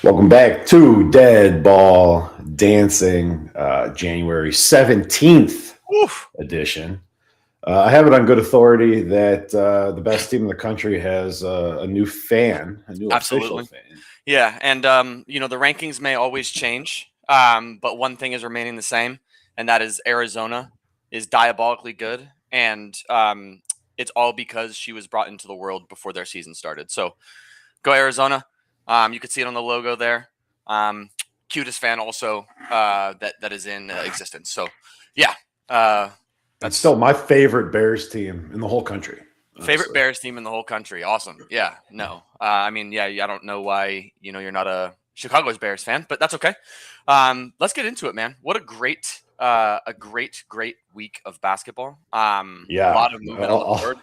Welcome back to Dead Ball Dancing, January 17th Oof. edition. I have it on good authority that the best team in the country has a new fan, a new official Absolutely. fan. Yeah, and the rankings may always change, but one thing is remaining the same, and that is Arizona is diabolically good, and it's all because she was brought into the world before their season started. So go Arizona. You could see it on the logo there. Cutest fan also that is in existence. So yeah, And that's still my favorite Bears team in the whole country, favorite honestly. Bears team in the whole country. Awesome. Yeah. No. I don't know why you're not a Chicago's Bears fan, but that's okay. Let's get into it, man. What a great week of basketball. A Yeah, lot of movement on the board.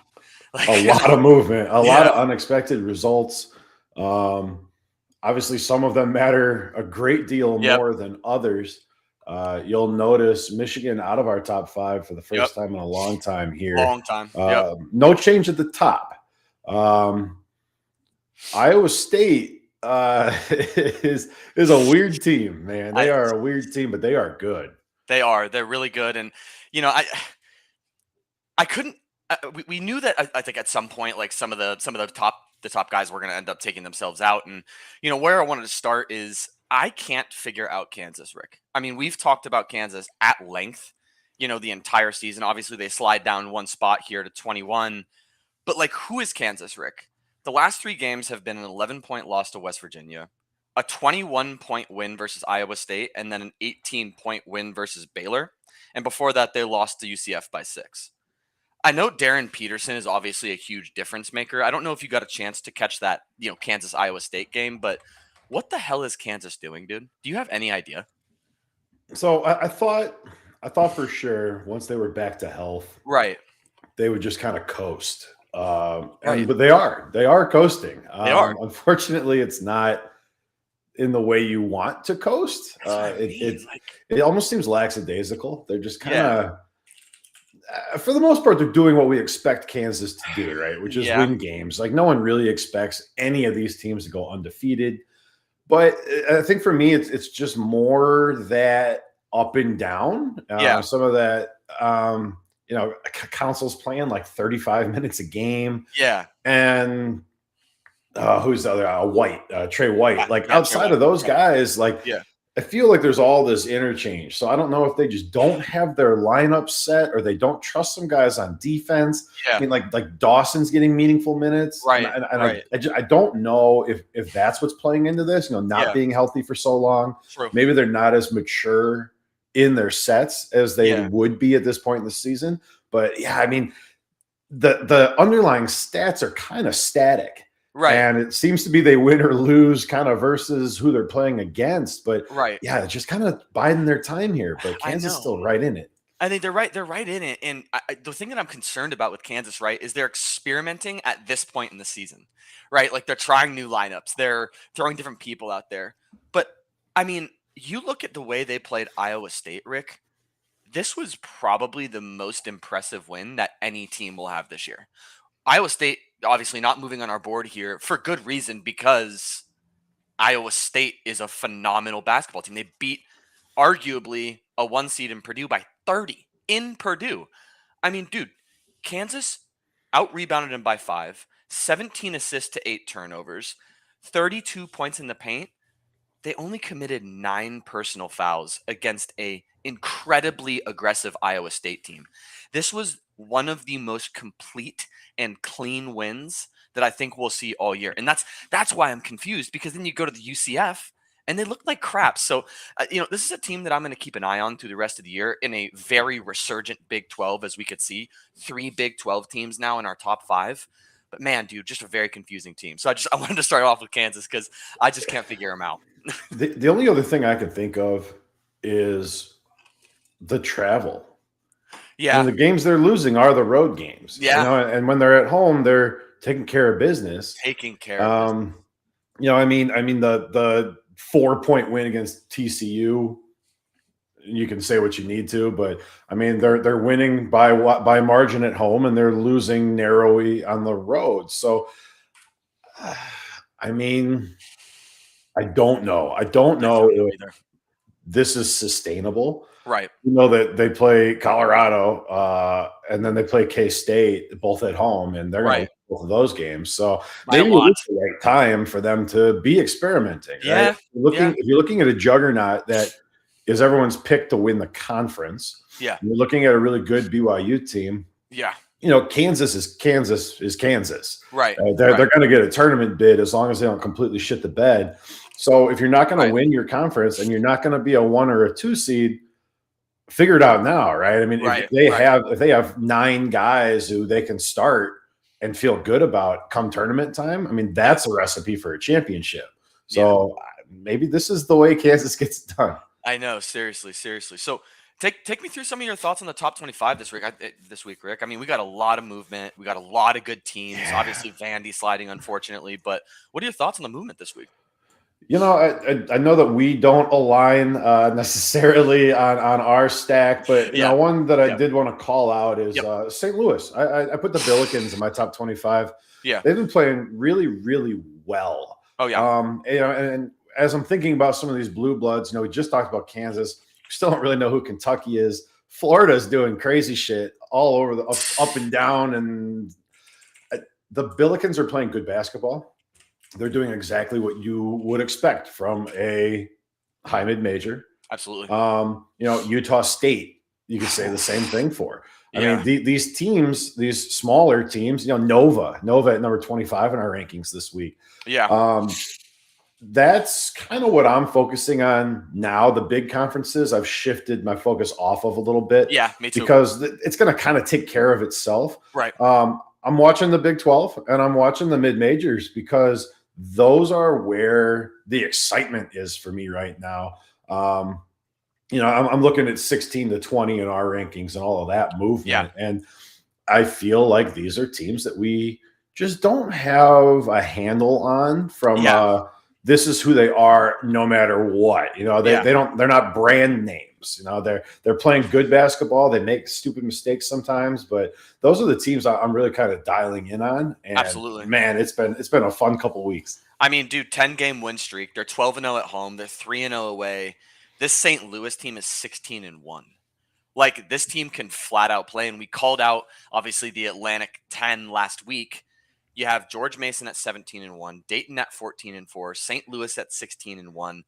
a Like, lot of movement, a lot yeah, of unexpected results. Um, Obviously, some of them matter a great deal yep, more than others. You'll notice Michigan out of our top five for the yep. first time in a long time here. Long time. Yep. No change at the top. Um, Iowa State is a weird team, man. They I are a weird team, but they are good. They are. They're really good, and you know, I couldn't. We knew that. I think at some point, like some of the top guys were going to end up taking themselves out. And where I wanted to start is I can't figure out Kansas, Rick. I mean, we've talked about Kansas at length. The entire season. Obviously, they slide down one spot here to 21. But like, who is Kansas, Rick? The last three games have been an 11-point loss to West Virginia, a 21-point win versus Iowa State, and then an 18-point win versus Baylor. And before that, they lost to UCF by 6. I know Darren Peterson is obviously a huge difference maker. I don't know if you got a chance to catch that, Kansas Iowa State game, but what the hell is Kansas doing, dude? Do you have any idea? So I thought for sure once they were back to health, Right, they would just kind of coast. right. But they are coasting. They are. Unfortunately, it's not in the way you want to coast. That's what I mean. Like, It almost seems lackadaisical. They're just kind yeah, of, for the most part, they're doing what we expect Kansas to do, right? Which is yeah, win games. Like no one really expects any of these teams to go undefeated. But I think for me, it's just more that up and down. yeah, Some of that, Council's playing like 35 minutes a game, yeah. and who's the other? White, Trey White. Like Yeah, Trey outside White. of those Right. guys, like Yeah, I feel like there's all this interchange. So I don't know if they just don't have their lineup set or they don't trust some guys on defense. I yeah. mean, like Dawson's getting meaningful minutes, and, Right, and, and right. I don't know if that's what's playing into this. Not Yeah, being healthy for so long. true. Maybe they're not as mature in their sets as they Yeah, would be at this point in the season. But yeah, I mean, the underlying stats are kind of static. right, And it seems to be they win or lose kind of versus who they're playing against. But right. yeah, just kind of biding their time here. But I Kansas is know. still right in it. I think they're right. They're right in it. And the thing that I'm concerned about with Kansas, right, is they're experimenting at this point in the season, right? Like they're trying new lineups. They're throwing different people out there. But I mean, you look at the way they played Iowa State, Rick. This was probably the most impressive win that any team will have this year. Iowa State, obviously not moving on our board here for good reason because Iowa State is a phenomenal basketball team. They beat arguably a 1 seed in Purdue by 30 in Purdue. I mean, dude, Kansas out rebounded them by 5, 17 assists to 8 turnovers, 32 points in the paint. They only committed 9 personal fouls against a incredibly aggressive Iowa State team. This was one of the most complete and clean wins that I think we'll see all year. And that's why I'm confused because then you go to the UCF and they look like crap. So, this is a team that I'm going to keep an eye on through the rest of the year in a very resurgent Big 12, as we could see. 3 Big 12 teams now in our top 5. But man, dude, just a very confusing team. So I wanted to start off with Kansas because I just can't figure them out. The only other thing I can think of is the travel. I mean, Yeah, the games they're losing are the road games, yeah, and when they're at home, they're taking care of business. taking care of business. Um, I mean the 4-point win against TCU. You can say what you need to, but I mean they're winning by margin at home, and they're losing narrowly on the road. So, I mean, I don't know. I don't I know don't know if either. this is sustainable. Right. You know that they play Colorado and then they play K-State both at home, and they're going to Right. win both of those games. So By a maybe it lot. is the right time for them to be experimenting, right? Yeah. Yeah. If you're looking at a juggernaut that is everyone's pick to win the conference, Yeah. you're looking at a really good BYU team. Yeah. You know, Kansas is Kansas. Right. They're Right. going to get a tournament bid as long as they don't completely shit the bed. So if you're not going to Right. win your conference and you're not going to be a 1 or a 2 seed, figure it out now, right? I mean, if Right. they have 9 guys who they can start and feel good about come tournament time, I mean, that's a recipe for a championship. So maybe this is the way Kansas gets it done. I know, seriously. So take me through some of your thoughts on the top 25 this week, Rick. I mean, we got a lot of movement. We got a lot of good teams. Yeah. Obviously, Vandy sliding, unfortunately. But what are your thoughts on the movement this week? You know, I know that we don't align necessarily on our stack, but you know, one that I did want to call out is St. Louis. I put the Billikens in my top 25. Yeah. They've been playing really, really well. Oh yeah. You know, and as I'm thinking about some of these blue bloods, you know, we just talked about Kansas. We still don't really know who Kentucky is. Florida's doing crazy shit all over the up and down, and the Billikens are playing good basketball. They're doing exactly what you would expect from a high mid major. Absolutely. You know, Utah State, you could say the same thing for. I mean, these teams, these smaller teams, you know, Nova at number 25 in our rankings this week. Yeah. That's kind of what I'm focusing on now. The big conferences, I've shifted my focus off of a little bit. Yeah, me too. Because it's going to kind of take care of itself. Right. I'm watching the Big 12 and I'm watching the mid majors because those are where the excitement is for me right now. You know, I'm looking at 16 to 20 in our rankings and all of that movement. Yeah. And I feel like these are teams that we just don't have a handle on from this is who they are no matter what. You know, they're not brand names. You know, they're playing good basketball. They make stupid mistakes sometimes, but those are the teams I'm really kind of dialing in on. And absolutely, man, it's been a fun couple weeks. I mean, dude, 10-game win streak. They're 12-0 at home. They're 3-0 away. This St. Louis team is 16-1. Like, this team can flat out play, and we called out obviously the Atlantic 10 last week. You have George Mason at 17-1, Dayton at 14-4, St. Louis at 16-1.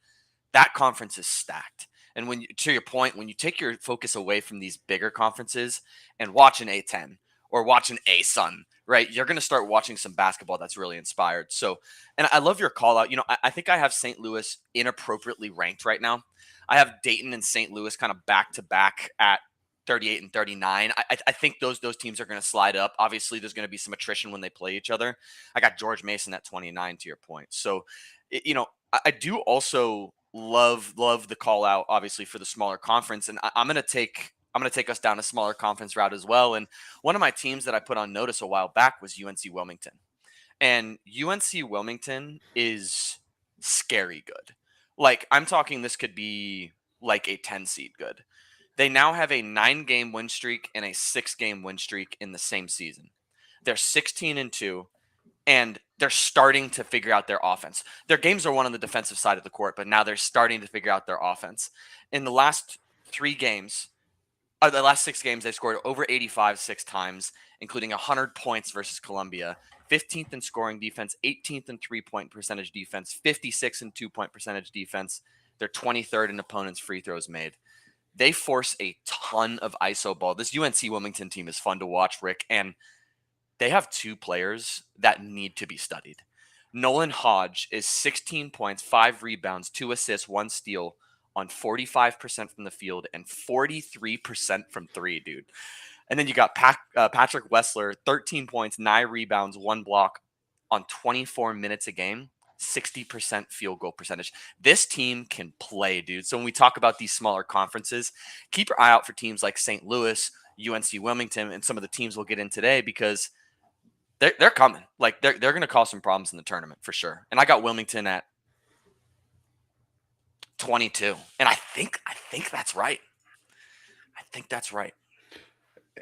That conference is stacked. And when to your point, when you take your focus away from these bigger conferences and watch an A10 or watch an A-Sun, right, you're going to start watching some basketball that's really inspired. So, and I love your call out. You know, I think I have St. Louis inappropriately ranked right now. I have Dayton and St. Louis kind of back to back at 38 and 39. I think those teams are going to slide up. Obviously, there's going to be some attrition when they play each other. I got George Mason at 29 to your point. So, you know, I do also love the call out, obviously, for the smaller conference. And I'm going to take us down a smaller conference route as well. And one of my teams that I put on notice a while back was UNC Wilmington. And UNC Wilmington is scary good. Like, I'm talking this could be like a 10 seed good. They now have a 9-game win streak and a 6-game win streak in the same season. They're 16-2, and they're starting to figure out their offense. Their games are won on the defensive side of the court, but now they're starting to figure out their offense. In the last 6 games, they scored over 85 6 times, including 100 points versus Columbia, 15th in scoring defense, 18th in three-point percentage defense, 56th in two-point percentage defense. They're 23rd in opponents' free throws made. They force a ton of ISO ball. This UNC Wilmington team is fun to watch, Rick, and they have 2 players that need to be studied. Nolan Hodge is 16 points, 5 rebounds, 2 assists, 1 steal on 45% from the field and 43% from 3, dude. And then you got Patrick Wessler, 13 points, 9 rebounds, 1 block on 24 minutes a game. 60% field goal percentage. This team can play, dude. So when we talk about these smaller conferences, keep your eye out for teams like St. Louis, UNC Wilmington, and some of the teams we'll get in today because they're coming. Like they're going to cause some problems in the tournament for sure. And I got Wilmington at 22, and I think that's right. I think that's right.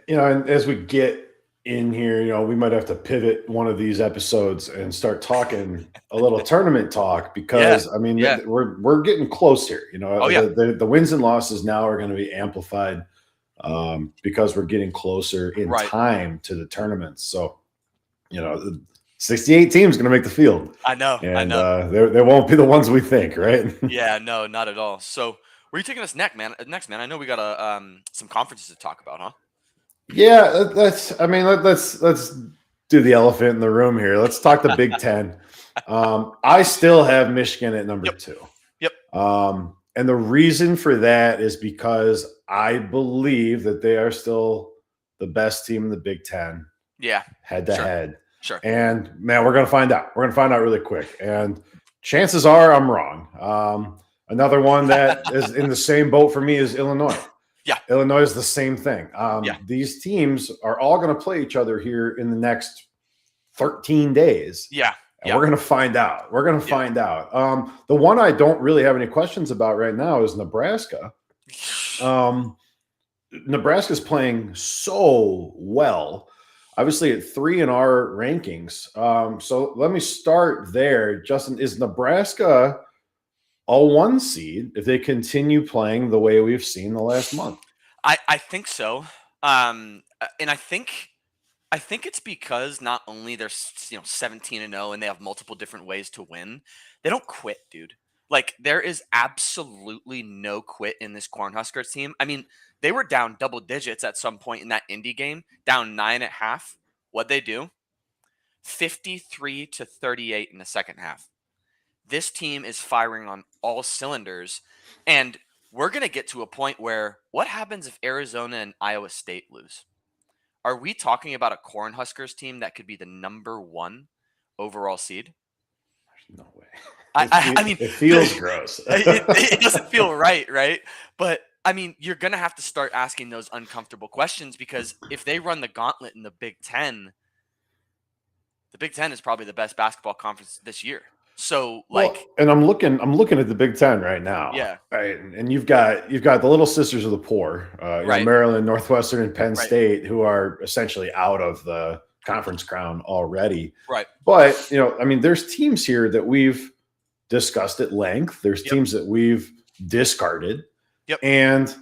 You know, and as we get in here, we might have to pivot one of these episodes and start talking a little tournament talk because we're getting close here. Oh, yeah. The wins and losses now are going to be amplified because we're getting closer in time to the tournaments. So, 68 teams going to make the field. I know. They won't be the ones we think, right? Yeah, no, not at all. So, where are you taking us next, man? I know we got some conferences to talk about, huh? Yeah, let's do the elephant in the room here. Let's talk the Big Ten. I still have Michigan at number 2. Yep. And the reason for that is because I believe that they are still the best team in the Big Ten. Yeah. Head to head. Sure. And man, we're going to find out. We're going to find out really quick. And chances are I'm wrong. Another one that is in the same boat for me is Illinois. Yeah. Illinois is the same thing. These teams are all going to play each other here in the next 13 days. Yeah. And we're going to find out. The one I don't really have any questions about right now is Nebraska. Nebraska's playing so well, obviously at 3 in our rankings. So let me start there. Justin, is Nebraska a 1 seed if they continue playing the way we've seen the last month? I think so. And I think it's because not only they're 17-0 and they have multiple different ways to win, they don't quit, dude. Like, there is absolutely no quit in this Cornhuskers team. I mean, they were down double digits at some point in that Indy game, down 9 at half. What'd they do? 53-38 in the second half. This team is firing on all cylinders, and we're going to get to a point where what happens if Arizona and Iowa State lose? Are we talking about a Cornhuskers team that could be the number 1 overall seed? There's no way. I mean, it feels gross. It doesn't feel right? But I mean, you're going to have to start asking those uncomfortable questions, because if they run the gauntlet in the Big Ten is probably the best basketball conference this year. So, and I'm looking at the Big Ten right now. Yeah. Right. And you've got the little sisters of the poor, Maryland, Northwestern, and Penn State, who are essentially out of the conference crown already. Right. But, there's teams here that we've discussed at length. There's teams that we've discarded. Yep. And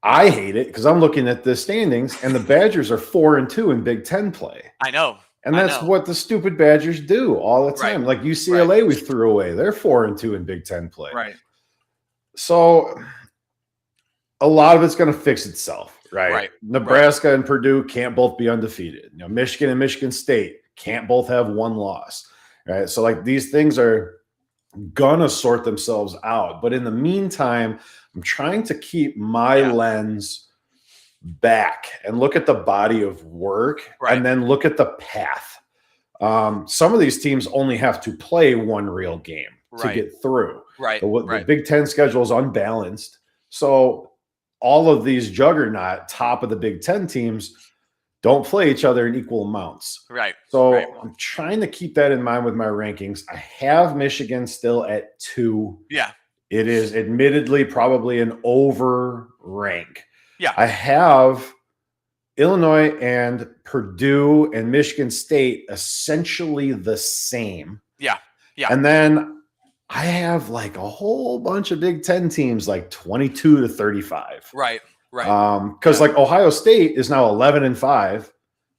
I hate it because I'm looking at the standings and the Badgers are 4-2 in Big Ten play. I know. And that's what the stupid Badgers do all the time. Like UCLA, we threw away. They're 4-2 in Big Ten play. Right. So a lot of it's going to fix itself, right? Nebraska and Purdue can't both be undefeated. Michigan and Michigan State can't both have 1 loss, right? So these things are gonna sort themselves out. But in the meantime, I'm trying to keep my lens back and look at the body of work and then look at the path. Some of these teams only have to play 1 real game to get through. The Big Ten schedule is unbalanced. So all of these juggernaut top of the Big Ten teams don't play each other in equal amounts. So I'm trying to keep that in mind with my rankings. I have Michigan still at 2. Yeah. It is admittedly probably an over rank. Yeah. I have Illinois and Purdue and Michigan State essentially the same. Yeah. And then I have a whole bunch of Big Ten teams 22-35. Right. Because Ohio State is now 11-5,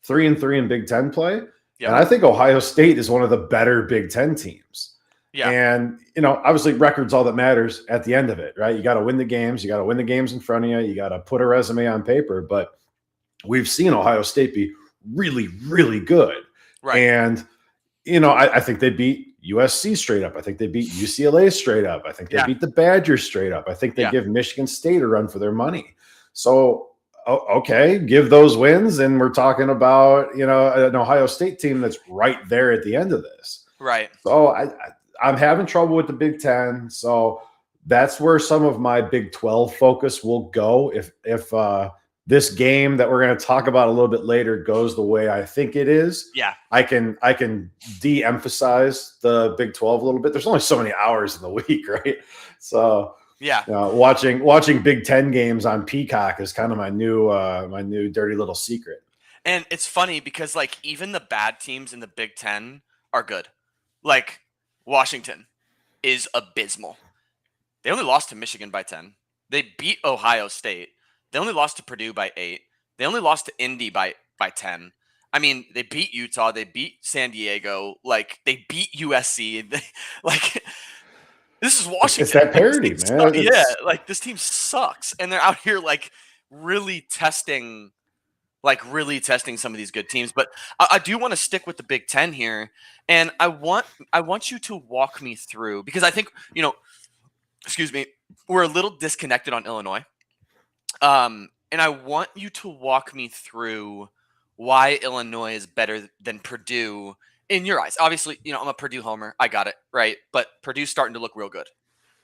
3-3 in Big Ten play. Yep. And I think Ohio State is one of the better Big Ten teams. Yeah. And, obviously record's all that matters at the end of it, right? You got to win the games. You got to win the games in front of you. You got to put a resume on paper. But we've seen Ohio State be really, really good. Right. And, I think they beat USC straight up. I think they beat UCLA straight up. I think they beat the Badgers straight up. I think they give Michigan State a run for their money. So, okay, give those wins. And we're talking about, an Ohio State team that's right there at the end of this. Right. So I'm having trouble with the Big Ten. So that's where some of my Big 12 focus will go. If this game that we're going to talk about a little bit later goes the way I think it is, I can de-emphasize the Big 12 a little bit. There's only so many hours in the week, right? So watching Big Ten games on Peacock is kind of my new dirty little secret. And it's funny because like even the bad teams in the Big Ten are good. Like Washington is abysmal. They only lost to Michigan by 10. They beat Ohio State. They only lost to Purdue by 8. They only lost to Indy by 10. I mean, they beat Utah. They beat San Diego. Like they beat USC. Like this is It's Washington. that Like, parity, man. yeah, like this team sucks, and they're out here like really testing some of these good teams. But I do want to stick with the Big Ten here, and I want you to walk me through because I think excuse me, we're a little disconnected on Illinois, and I want you to walk me through why Illinois is better than Purdue in your eyes. Obviously, I'm a Purdue homer. I got it, right? But Purdue's starting to look real good,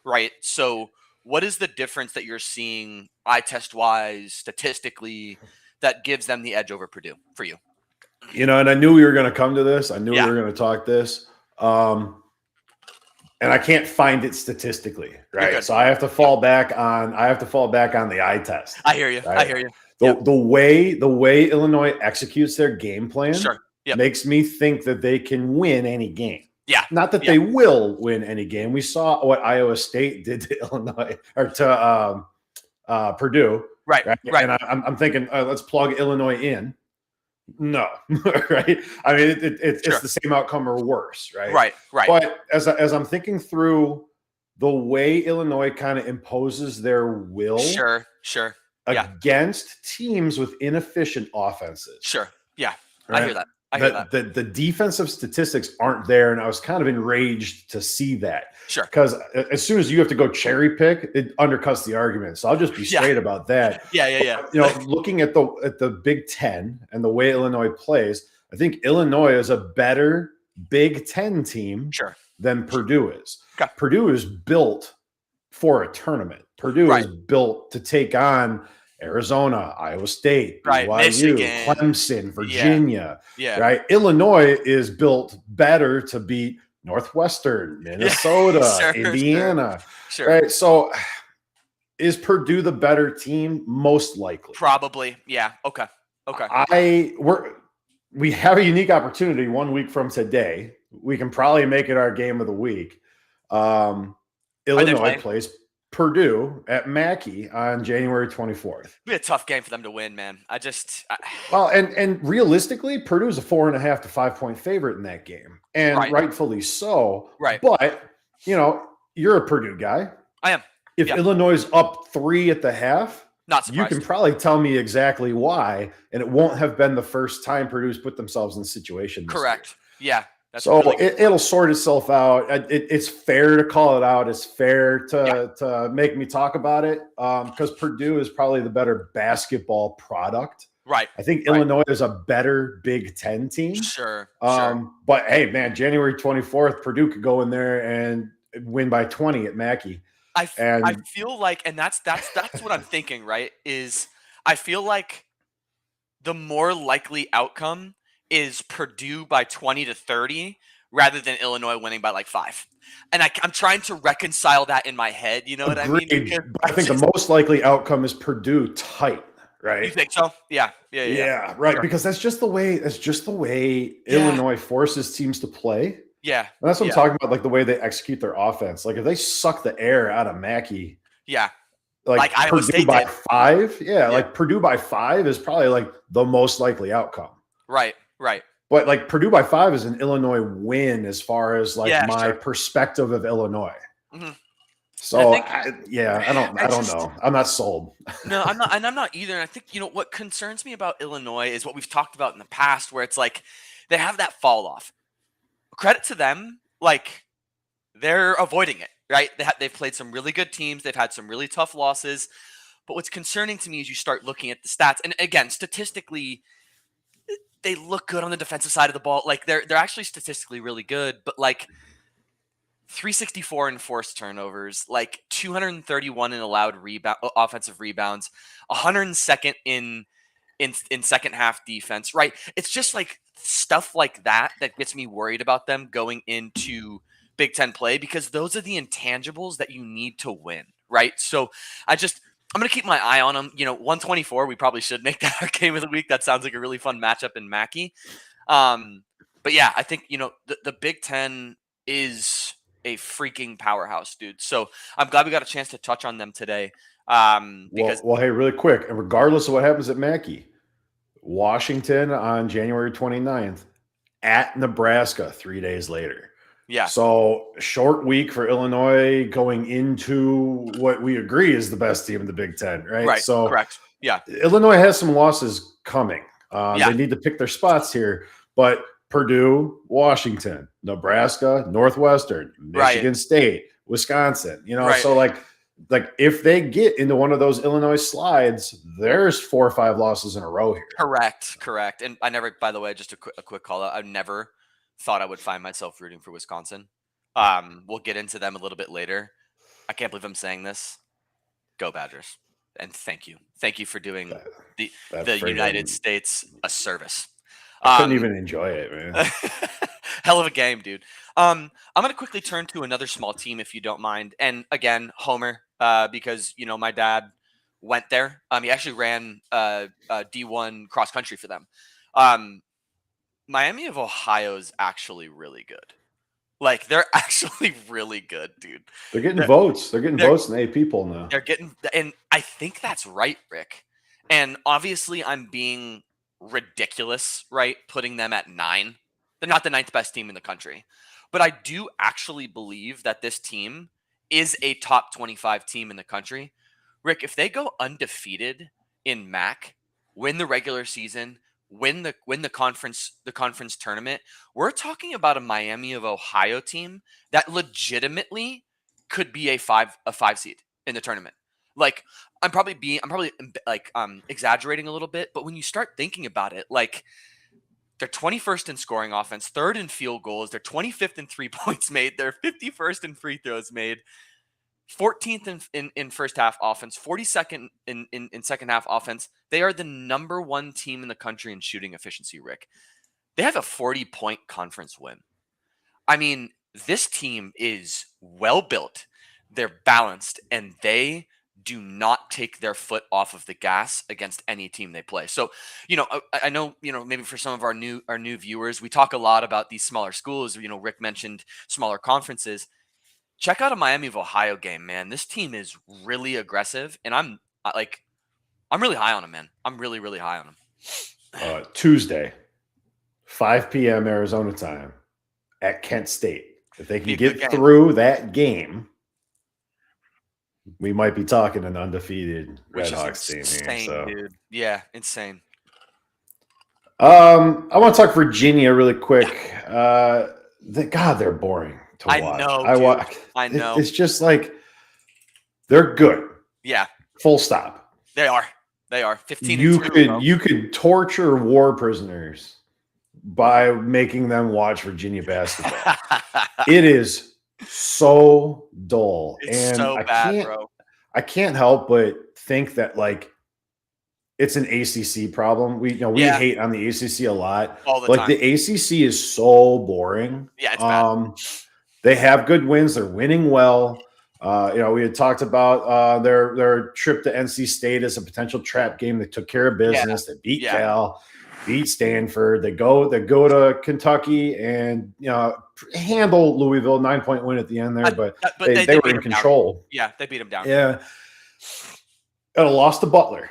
right? So what is the difference that you're seeing eye test wise, statistically, that gives them the edge over Purdue for you? And I knew we were going to come to this. I knew we Yeah. were going to talk this. And I can't find it statistically, right? So I have to fall back on the eye test. I hear you. Right? I hear you. The way Illinois executes their game plan Sure. Yep. makes me think that they can win any game. Yeah. Not that they will win any game. We saw what Iowa State did to Illinois or to Purdue. Right. And I'm thinking, let's plug Illinois in. No, right? I mean, it's the same outcome or worse, right? Right. But as I'm thinking through the way Illinois kind of imposes their will, sure, against teams with inefficient offenses, sure, yeah, right? I hear that. The defensive statistics aren't there, and I was kind of enraged to see that. Sure. Because as soon as you have to go cherry pick, it undercuts the argument. So I'll just be straight about that. Yeah. But, looking at the Big Ten and the way Illinois plays, I think Illinois is a better Big Ten team than Purdue is. Okay. Purdue is built for a tournament. Purdue is built to take on Arizona, Iowa State, BYU, Michigan, Clemson, Virginia, right? Illinois is built better to beat Northwestern, Minnesota, Indiana, right? So is Purdue the better team? Most likely. Probably, yeah. Okay. We have a unique opportunity 1 week from today. We can probably make it our game of the week. Illinois plays Purdue at Mackey on January 24th. It'd be a tough game for them to win, man. Well, and realistically, Purdue's a 4.5 to 5 point favorite in that game, and rightfully so. Right. But you're a Purdue guy. I am. If Illinois is up 3 at the half, not surprised. You can probably tell me exactly why, and it won't have been the first time Purdue's put themselves in the situation. Correct. Yeah. So it'll sort itself out. It's fair to call it out. It's fair to make me talk about it because Purdue is probably the better basketball product. Right. I think Illinois is a better Big Ten team. Sure. But hey, man, January 24th, Purdue could go in there and win by 20 at Mackey. I feel like, and that's what I'm thinking. Right? Is I feel like the more likely outcome is Purdue by 20 to 30 rather than Illinois winning by like 5. And I'm trying to reconcile that in my head. You know what I mean? But I think the most likely outcome is Purdue tight, right? You think so? Yeah, right. Sure. Because that's just the way Illinois forces teams to play. Yeah. And that's what I'm talking about, like the way they execute their offense. Like if they suck the air out of Mackey. Yeah. Like Iowa Purdue State by did. 5. Yeah, like Purdue by 5 is probably like the most likely outcome. Right. But like Purdue by 5 is an Illinois win as far as like my perspective of Illinois. Mm-hmm. So I don't know. I'm not sold. No, I'm not, and I'm not either. And I think what concerns me about Illinois is what we've talked about in the past, where it's like they have that fall off. Credit to them, like they're avoiding it, right? They've played some really good teams. They've had some really tough losses. But what's concerning to me is you start looking at the stats, and again, statistically, they look good on the defensive side of the ball. Like they're actually statistically really good, but like 364 in forced turnovers, like 231 in allowed offensive rebounds, 102nd in second half defense, right? It's just like stuff like that gets me worried about them going into Big Ten play, because those are the intangibles that you need to win, right? So I'm going to keep my eye on them. 124, we probably should make that our game of the week. That sounds like a really fun matchup in Mackey. But yeah, I think, the Big Ten is a freaking powerhouse, dude. So I'm glad we got a chance to touch on them today. Because Well, hey, really quick, and regardless of what happens at Mackey, Washington on January 29th at Nebraska 3 days later. yeah, So short week for Illinois going into what we agree is the best team in the Big Ten, right? right. So Correct. Yeah. Illinois has some losses coming. Yeah. They need to pick their spots here, but Purdue, Washington, Nebraska, Northwestern, Michigan Right. State, Wisconsin, Right. so like if they get into one of those Illinois slides, there's 4 or 5 losses in a row here. Correct. And I never, by the way, just a quick call out. I never thought I would find myself rooting for Wisconsin. We'll get into them a little bit later. I can't believe I'm saying this. Go Badgers. And thank you for doing the United States a service. I couldn't even enjoy it, man. Hell of a game, dude. I'm going to quickly turn to another small team, if you don't mind. And again, Homer, because, my dad went there. He actually ran D1 cross country for them. Miami of Ohio is actually really good. Like, they're actually really good, dude. They're getting votes. They're getting votes in the AP poll now. They're getting, and I think that's right, Rick. And obviously, I'm being ridiculous, right? Putting them at 9. They're not the 9th best team in the country. But I do actually believe that this team is a top 25 team in the country. Rick, if they go undefeated in MAC, win the regular season, win the conference tournament, we're talking about a Miami of Ohio team that legitimately could be a 5 seed in the tournament. Like, I'm probably like exaggerating a little bit, but when you start thinking about it, like, they're 21st in scoring offense, 3rd in field goals, they're 25th in 3 points made, they're 51st in free throws made, 14th in first half offense, 42nd in second half offense. They are the number 1 team in the country in shooting efficiency, Rick. They have a 40-point conference win. I mean, this team is well built. They're balanced, and they do not take their foot off of the gas against any team they play. So, I know, maybe for some of our new viewers, we talk a lot about these smaller schools. Rick mentioned smaller conferences. Check out a Miami of Ohio game, man. This team is really aggressive, and I'm really high on them, man. I'm really, really high on them. Tuesday, 5 p.m. Arizona time at Kent State. If they can get through that game, we might be talking an undefeated Redhawks team here. So. Dude. Yeah, insane. I want to talk Virginia really quick. They're boring to watch. I know. It's just like they're good. Yeah. Full stop. They are. 15. You could torture war prisoners by making them watch Virginia basketball. It is so dull. It's so bad, bro. I can't help but think that it's an ACC problem. We hate on the ACC a lot. All the time. The ACC is so boring. Yeah, it's bad. They have good wins. They're winning well. We had talked about their trip to NC State as a potential trap game. They took care of business. They beat Cal, beat Stanford. They go to Kentucky and handle Louisville, 9-point win at the end there. But they were in control. Down. Yeah, they beat them down. Yeah, got a loss to Butler.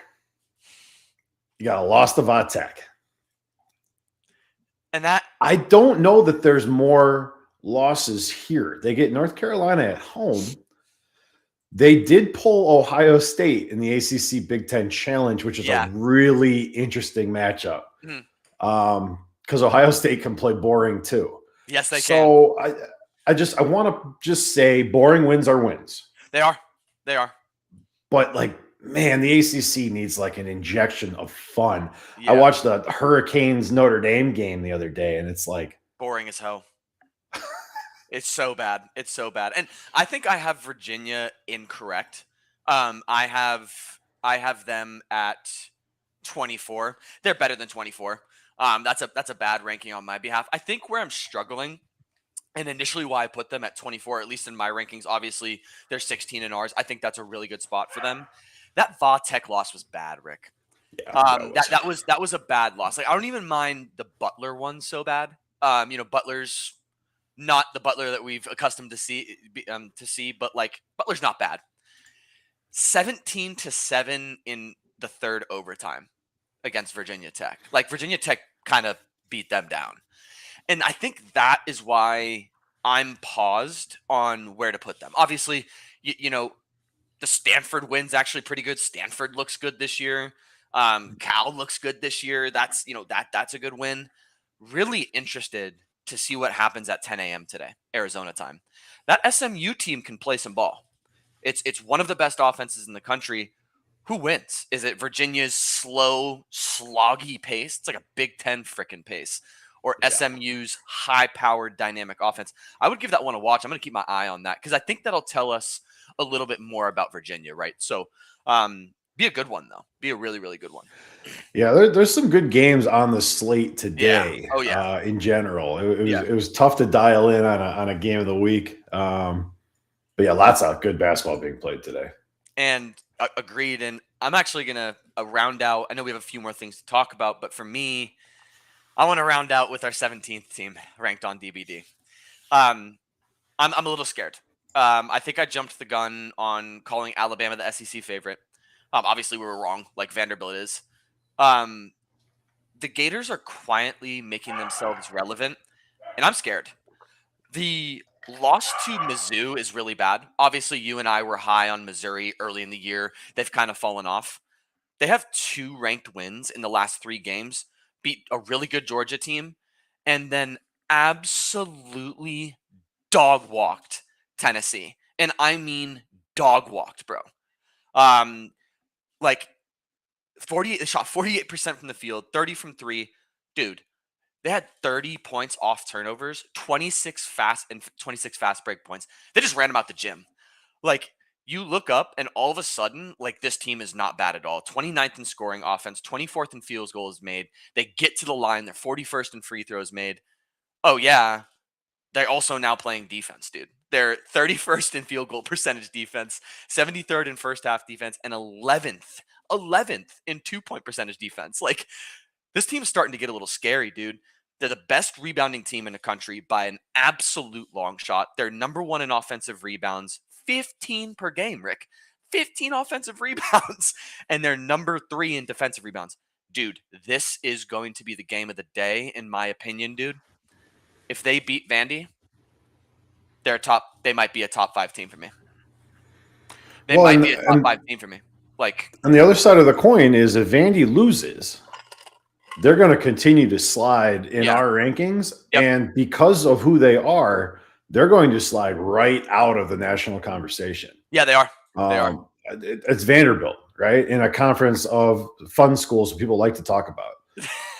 You got a loss to Vatek. And that I don't know that there's more losses here. They get North Carolina at home. They did pull Ohio State in the ACC Big Ten Challenge, which is a really interesting matchup. Because Ohio State can play boring too. Yes, they can. So I want to just say boring wins are wins. They are. But man, the ACC needs an injection of fun. Yeah. I watched the Hurricanes Notre Dame game the other day, and it's boring as hell. It's so bad. And I think I have Virginia incorrect. I have them at 24. They're better than 24. That's a bad ranking on my behalf. I think where I'm struggling, and initially why I put them at 24, at least in my rankings, obviously they're 16 in ours. I think that's a really good spot for them. That Va Tech loss was bad, Rick. Yeah, That was a bad loss. Like I don't even mind the Butler one so bad. Butler's not the Butler that we've accustomed to see, but like Butler's not bad. 17-7 in the third overtime against Virginia Tech. Like Virginia Tech kind of beat them down. And I think that is why I'm paused on where to put them. Obviously, the Stanford win's actually pretty good. Stanford looks good this year. Cal looks good this year. That's a good win. Really interested to see what happens at 10 a.m. today, Arizona time. That SMU team can play some ball. It's one of the best offenses in the country. Who wins? Is it Virginia's slow, sloggy pace? It's like a Big Ten frickin' pace. Or SMU's high-powered dynamic offense. I would give that one a watch. I'm going to keep my eye on that because I think that'll tell us a little bit more about Virginia, right? So be a good one, though. Be a really, really good one. Yeah, there's some good games on the slate today. Yeah. Oh, yeah. In general, it was tough to dial in on a game of the week. But yeah, lots of good basketball being played today. And agreed. And I'm actually going to round out. I know we have a few more things to talk about, but for me, I want to round out with our 17th team ranked on DBD. I'm a little scared. I think I jumped the gun on calling Alabama the SEC favorite. Obviously, we were wrong, like Vanderbilt is. The Gators are quietly making themselves relevant, and I'm scared. The loss to Mizzou is really bad. Obviously, you and I were high on Missouri early in the year. They've kind of fallen off. They have 2 ranked wins in the last 3 games, beat a really good Georgia team, and then absolutely dog walked Tennessee. And I mean dog walked, bro. Like 48, they shot 48% from the field, 30 from 3. Dude, they had 30 points off turnovers, 26 fast break points. They just ran them out the gym. Like, you look up and all of a sudden, like, this team is not bad at all. 29th in scoring offense, 24th in field goals made. They get to the line. They're 41st in free throws made. Oh, yeah. They're also now playing defense, dude. They're 31st in field goal percentage defense, 73rd in first half defense, and 11th in 2-point percentage defense. Like, this team's starting to get a little scary, dude. They're the best rebounding team in the country by an absolute long shot. They're number 1 in offensive rebounds, 15 per game, Rick. 15 offensive rebounds. And they're number 3 in defensive rebounds. Dude, this is going to be the game of the day, in my opinion, dude. If they beat Vandy, they might be a top 5 team for me. They might be a top 5 team for me. Like, on the other side of the coin is if Vandy loses, they're going to continue to slide in our rankings. Yep. And because of who they are, they're going to slide right out of the national conversation. Yeah, they are. They are. It's Vanderbilt, right? In a conference of fun schools that people like to talk about.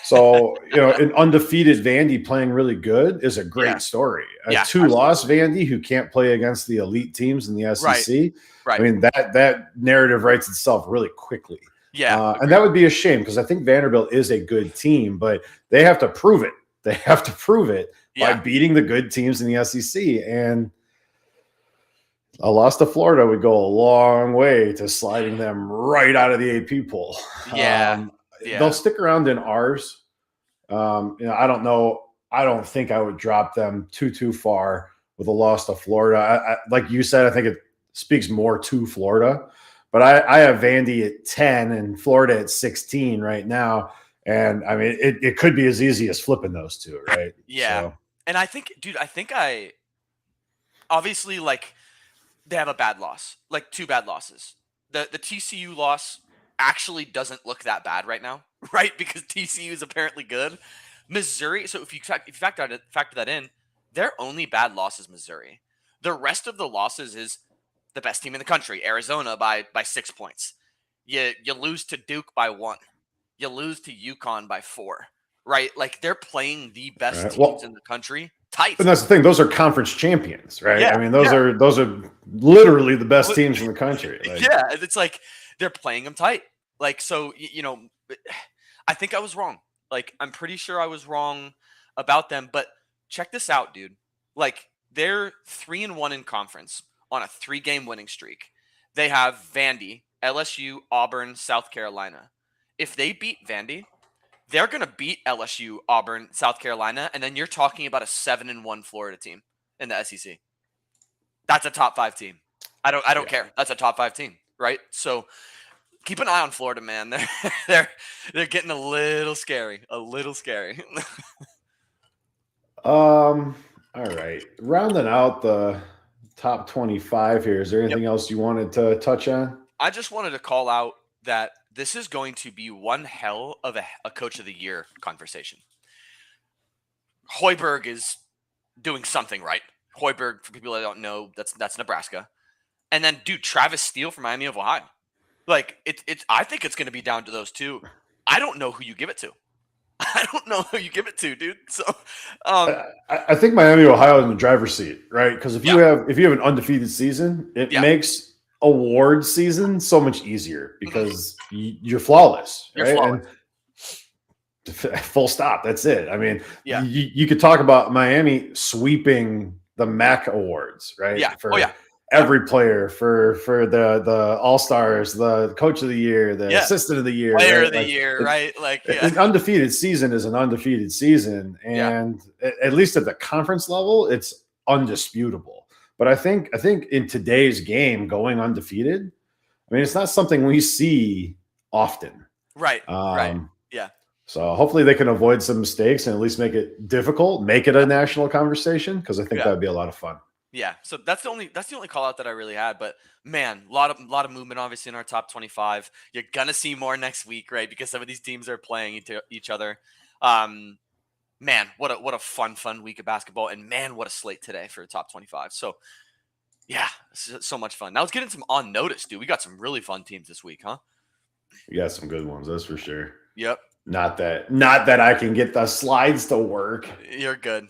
So, an undefeated Vandy playing really good is a great story. A 2-loss Vandy who can't play against the elite teams in the SEC. Right. I mean, that narrative writes itself really quickly. Yeah. And that would be a shame because I think Vanderbilt is a good team, but they have to prove it. They have to prove it by beating the good teams in the SEC. And a loss to Florida would go a long way to sliding them right out of the AP poll. They'll stick around in ours. I don't know. I don't think I would drop them too far with a loss to Florida. Like you said, I think it speaks more to Florida. But I have Vandy at 10 and Florida at 16 right now. And, I mean, it could be as easy as flipping those two, right? Yeah. So. And I think, dude, obviously, like, they have a bad loss. Like, 2 bad losses. The TCU loss actually doesn't look that bad right now, right? Because TCU is apparently good. Missouri, so if you factor that in, their only bad loss is Missouri. The rest of the losses is the best team in the country, Arizona, by 6 points. You lose to Duke by 1. You lose to UConn by 4. Right? Like, they're playing the best teams in the country tight. And that's the thing; those are conference champions, right? Yeah, I mean, those are literally the best teams in the country. Like, yeah, it's like they're playing them tight. Like, so I think I was wrong. Like, I'm pretty sure I was wrong about them. But check this out, dude. Like, they're 3-1 in conference on a 3-game winning streak. They have Vandy, LSU, Auburn, South Carolina. If they beat Vandy, they're going to beat LSU, Auburn, South Carolina, and then you're talking about a 7-1 Florida team in the SEC. That's a top 5 team. I don't care. That's a top 5 team, right? So keep an eye on Florida, man. They're getting a little scary. All right. Rounding out the top 25 here. Is there anything else you wanted to touch on? I just wanted to call out that this is going to be one hell of a coach of the year conversation. Hoiberg is doing something right. Hoiberg, for people that don't know, that's Nebraska. And then, dude, Travis Steele from Miami of Ohio. Like, I think it's going to be down to those two. I don't know who you give it to. Dude. So, I think Miami, Ohio is in the driver's seat, right? Because if you have an undefeated season, it makes award season so much easier because you're flawless, right? And full stop. That's it. I mean, you could talk about Miami sweeping the MAC awards, right? Yeah. Every player, for the All-Stars, the Coach of the Year, the Assistant of the Year, Player of the Year, right? An undefeated season is an undefeated season, and at least at the conference level, it's undisputable. But I think in today's game, going undefeated, I mean, it's not something we see often. Right. Yeah. So hopefully they can avoid some mistakes and at least make it difficult, make it a national conversation, because I think that would be a lot of fun. Yeah, so that's the only call out that I really had. But man, a lot of movement obviously in our top 25. You're gonna see more next week, right? Because some of these teams are playing each other. Man, what a fun week of basketball, and man, what a slate today for the top 25. So yeah, so much fun. Now let's get into some on notice, dude. We got some really fun teams this week, huh? We got some good ones, that's for sure. Yep. Not that I can get the slides to work. You're good.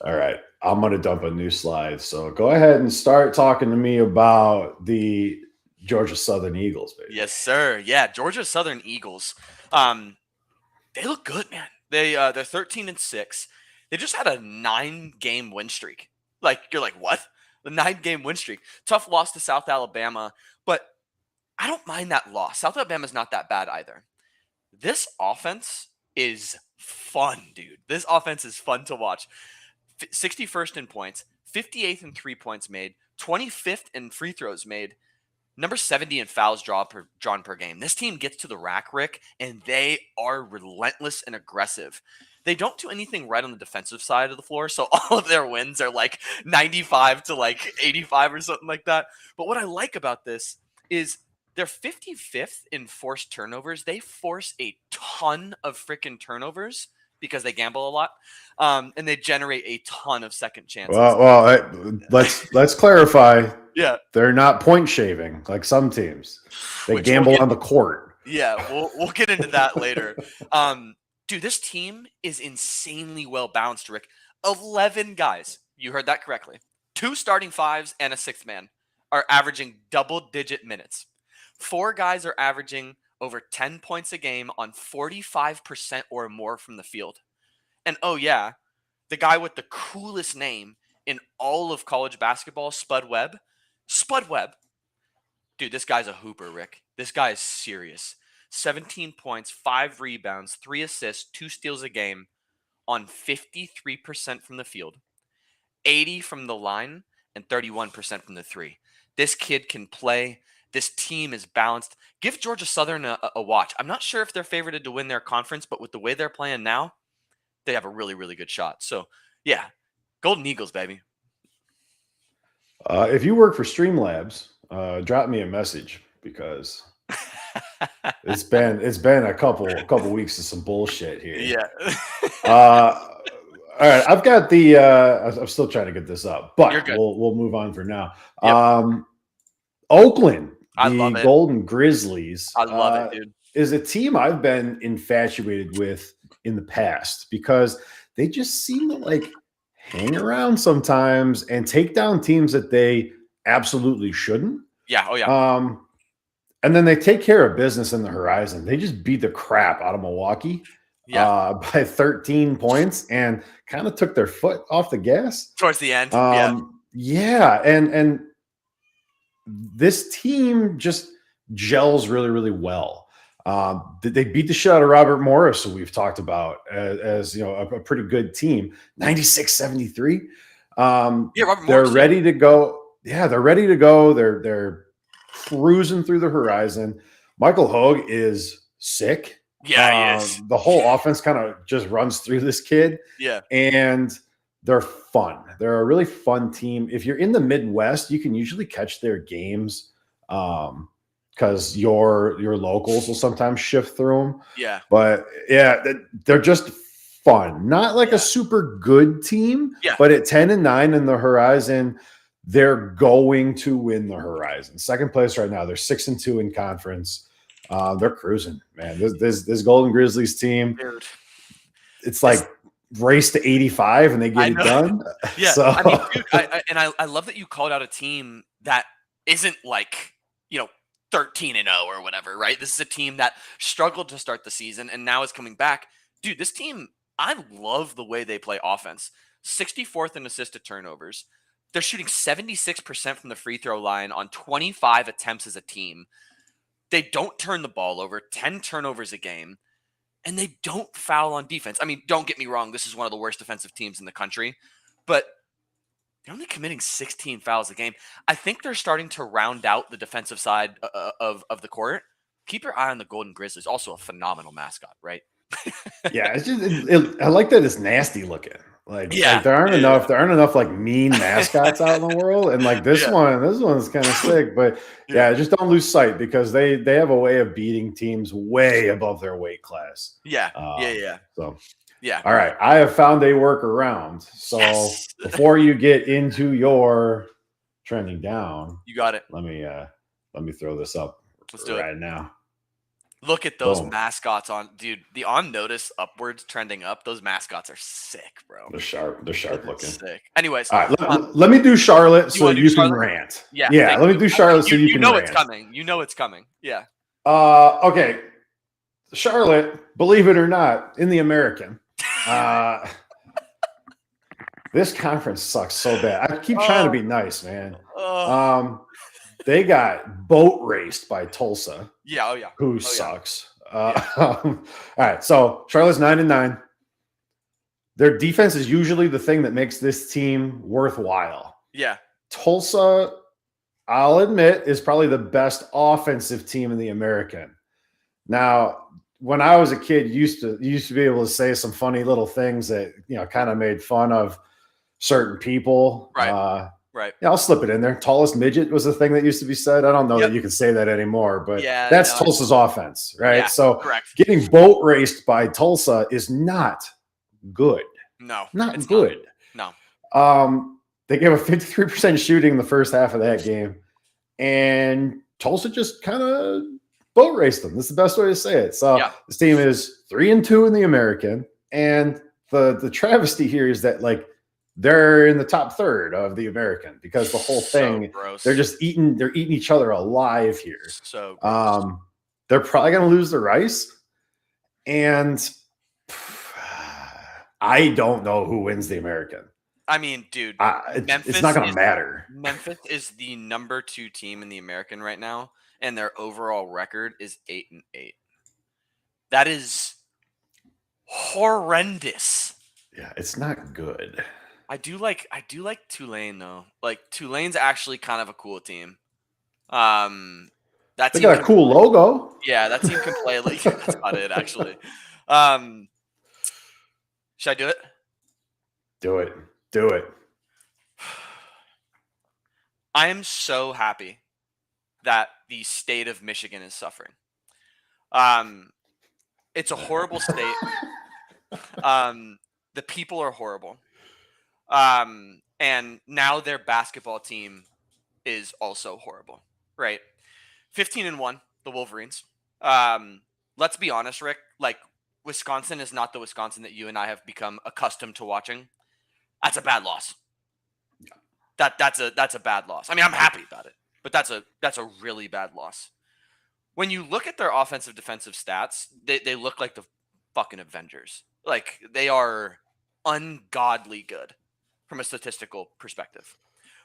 All right. I'm going to dump a new slide. So go ahead and start talking to me about the Georgia Southern Eagles, baby. Yes, sir. Yeah, Georgia Southern Eagles. They look good, man. They're 13-6. They just had a 9-game win streak. Like, you're like, what? The 9-game win streak. Tough loss to South Alabama, but I don't mind that loss. South Alabama's not that bad either. This offense is fun, dude. This offense is fun to watch. 61st in points, 58th in 3 points made, 25th in free throws made, number 70 in fouls drawn per game. This team gets to the rack, Rick, and they are relentless and aggressive. They don't do anything right on the defensive side of the floor, so all of their wins are like 95 to like 85 or something like that. But what I like about this is they're 55th in forced turnovers. They force a ton of freaking turnovers because they gamble a lot, and they generate a ton of second chances. Well, let's clarify. Yeah, they're not point shaving like some teams. They gamble on the court. Yeah, we'll get into that later. Dude, this team is insanely well balanced, Rick. 11 guys, you heard that correctly. 2 starting fives and a 6th man are averaging double-digit minutes. 4 guys are averaging over 10 points a game on 45% or more from the field. And oh yeah, the guy with the coolest name in all of college basketball, Spud Webb. Dude, this guy's a hooper, Rick. This guy is serious. 17 points, 5 rebounds, 3 assists, 2 steals a game on 53% from the field, 80 from the line, and 31% from the 3. This kid can play. This team is balanced. Give Georgia Southern a watch. I'm not sure if they're favored to win their conference, but with the way they're playing now, they have a really, really good shot. So, yeah, Golden Eagles, baby. If you work for Streamlabs, drop me a message because it's been a couple weeks of some bullshit here. Yeah. All right, I've got the. I'm still trying to get this up, but we'll move on for now. Yep. Oakland, the Golden Grizzlies. I love it, dude. Is a team I've been infatuated with in the past because they just seem to like hang around sometimes and take down teams that they absolutely shouldn't. Yeah. Oh yeah. And then they take care of business in the horizon. They just beat the crap out of Milwaukee by 13 points and kind of took their foot off the gas towards the end. Yeah. And this team just gels really, really well. They beat the shit out of Robert Morris, who we've talked about as a pretty good team, 96-73. Robert They're Morris. ready to go. Yeah, they're ready to go. They're cruising through the horizon. Michael Hogue is sick. Yeah, he is. The whole offense kind of just runs through this kid. Yeah. And they're fun. They're a really fun team. If you're in the Midwest, you can usually catch their games because your locals will sometimes shift through them. Yeah. But yeah, they're just fun. Not like a super good team, but at 10-9 in the Horizon, they're going to win the Horizon. Second place right now. They're 6-2 in conference. They're cruising, man. This Golden Grizzlies team, dude, it's like race to 85 and they get it done. Yeah. So. I mean, dude, I love that you called out a team that isn't like, 13-0 or whatever, right? This is a team that struggled to start the season and now is coming back. Dude, this team, I love the way they play offense. 64th in assisted turnovers. They're shooting 76% from the free throw line on 25 attempts as a team. They don't turn the ball over, 10 turnovers a game, and they don't foul on defense. I mean, don't get me wrong, this is one of the worst defensive teams in the country, but they're only committing 16 fouls a game. I think they're starting to round out the defensive side of the court. Keep your eye on the Golden Grizzlies. Also a phenomenal mascot, right? Yeah, it's just I like that it's nasty looking. Like there aren't enough like mean mascots out in the world, and like this one's kind of sick. But just don't lose sight because they have a way of beating teams way above their weight class. So all right, I have found a workaround. So before you get into your trending down, you got it. Let me throw this up. Let's do it now. Look at those mascots dude. The on notice upwards trending up. Those mascots are sick, bro. They're sharp. They're sharp looking. Sick. Anyways, all right, let me do Charlotte so you can rant. Yeah. Let me do Charlotte so you can rant. It's coming. You know it's coming. Yeah. Okay. Charlotte, believe it or not, in the American. This conference sucks so bad. I keep trying to be nice, man. They got boat raced by Tulsa. Yeah, who sucks. All right, so Charlotte's 9-9. Their defense is usually the thing that makes this team worthwhile. Yeah. Tulsa, I'll admit, is probably the best offensive team in the American. Now, when I was a kid, used to be able to say some funny little things that kind of made fun of certain people. Right. Yeah, I'll slip it in there. Tallest midget was a thing that used to be said. I don't know that you can say that anymore, but that's Tulsa's offense, right? Yeah, so correct. Getting boat raced by Tulsa is not good. No, not good. No. They gave a 53% shooting in the first half of that game, and Tulsa just kind of boat raced them. That's the best way to say it. So this team is 3-2 in the American, and the travesty here is that they're in the top third of the American because the whole thing, they're eating each other alive here. So gross. They're probably going to lose the Rice. And I don't know who wins the American. I mean, dude, it's not going to matter. Memphis is the number 2 team in the American right now, and their overall record is 8-8. That is horrendous. Yeah, it's not good. I do like Tulane though. Like Tulane's actually kind of a cool team. They got a cool logo. Yeah, that team can play. That's about it, actually. Should I do it? Do it. I am so happy that the state of Michigan is suffering. It's a horrible state. The people are horrible. And now their basketball team is also horrible, right? 15-1, the Wolverines. Let's be honest, Rick. Wisconsin is not the Wisconsin that you and I have become accustomed to watching. That's a bad loss. That's a bad loss. I mean, I'm happy about it, but that's a really bad loss. When you look at their offensive defensive stats, they look like the fucking Avengers. They are ungodly good from a statistical perspective.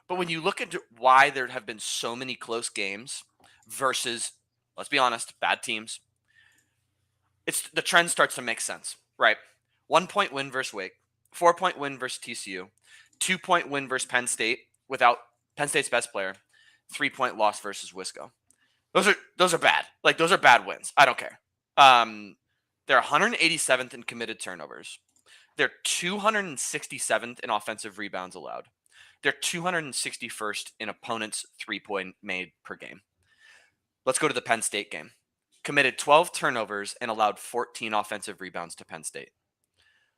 But when you look into why there have been so many close games versus let's be honest, bad teams. The trend starts to make sense, right? 1 point win versus Wake, 4 point win versus TCU, 2 point win versus Penn State without Penn State's best player, 3 point loss versus Wisco. Those are bad. Like, those are bad wins. I don't care. They're 187th in committed turnovers. They're 267th in offensive rebounds allowed. They're 261st in opponents' 3-point made per game. Let's go to the Penn State game. Committed 12 turnovers and allowed 14 offensive rebounds to Penn State.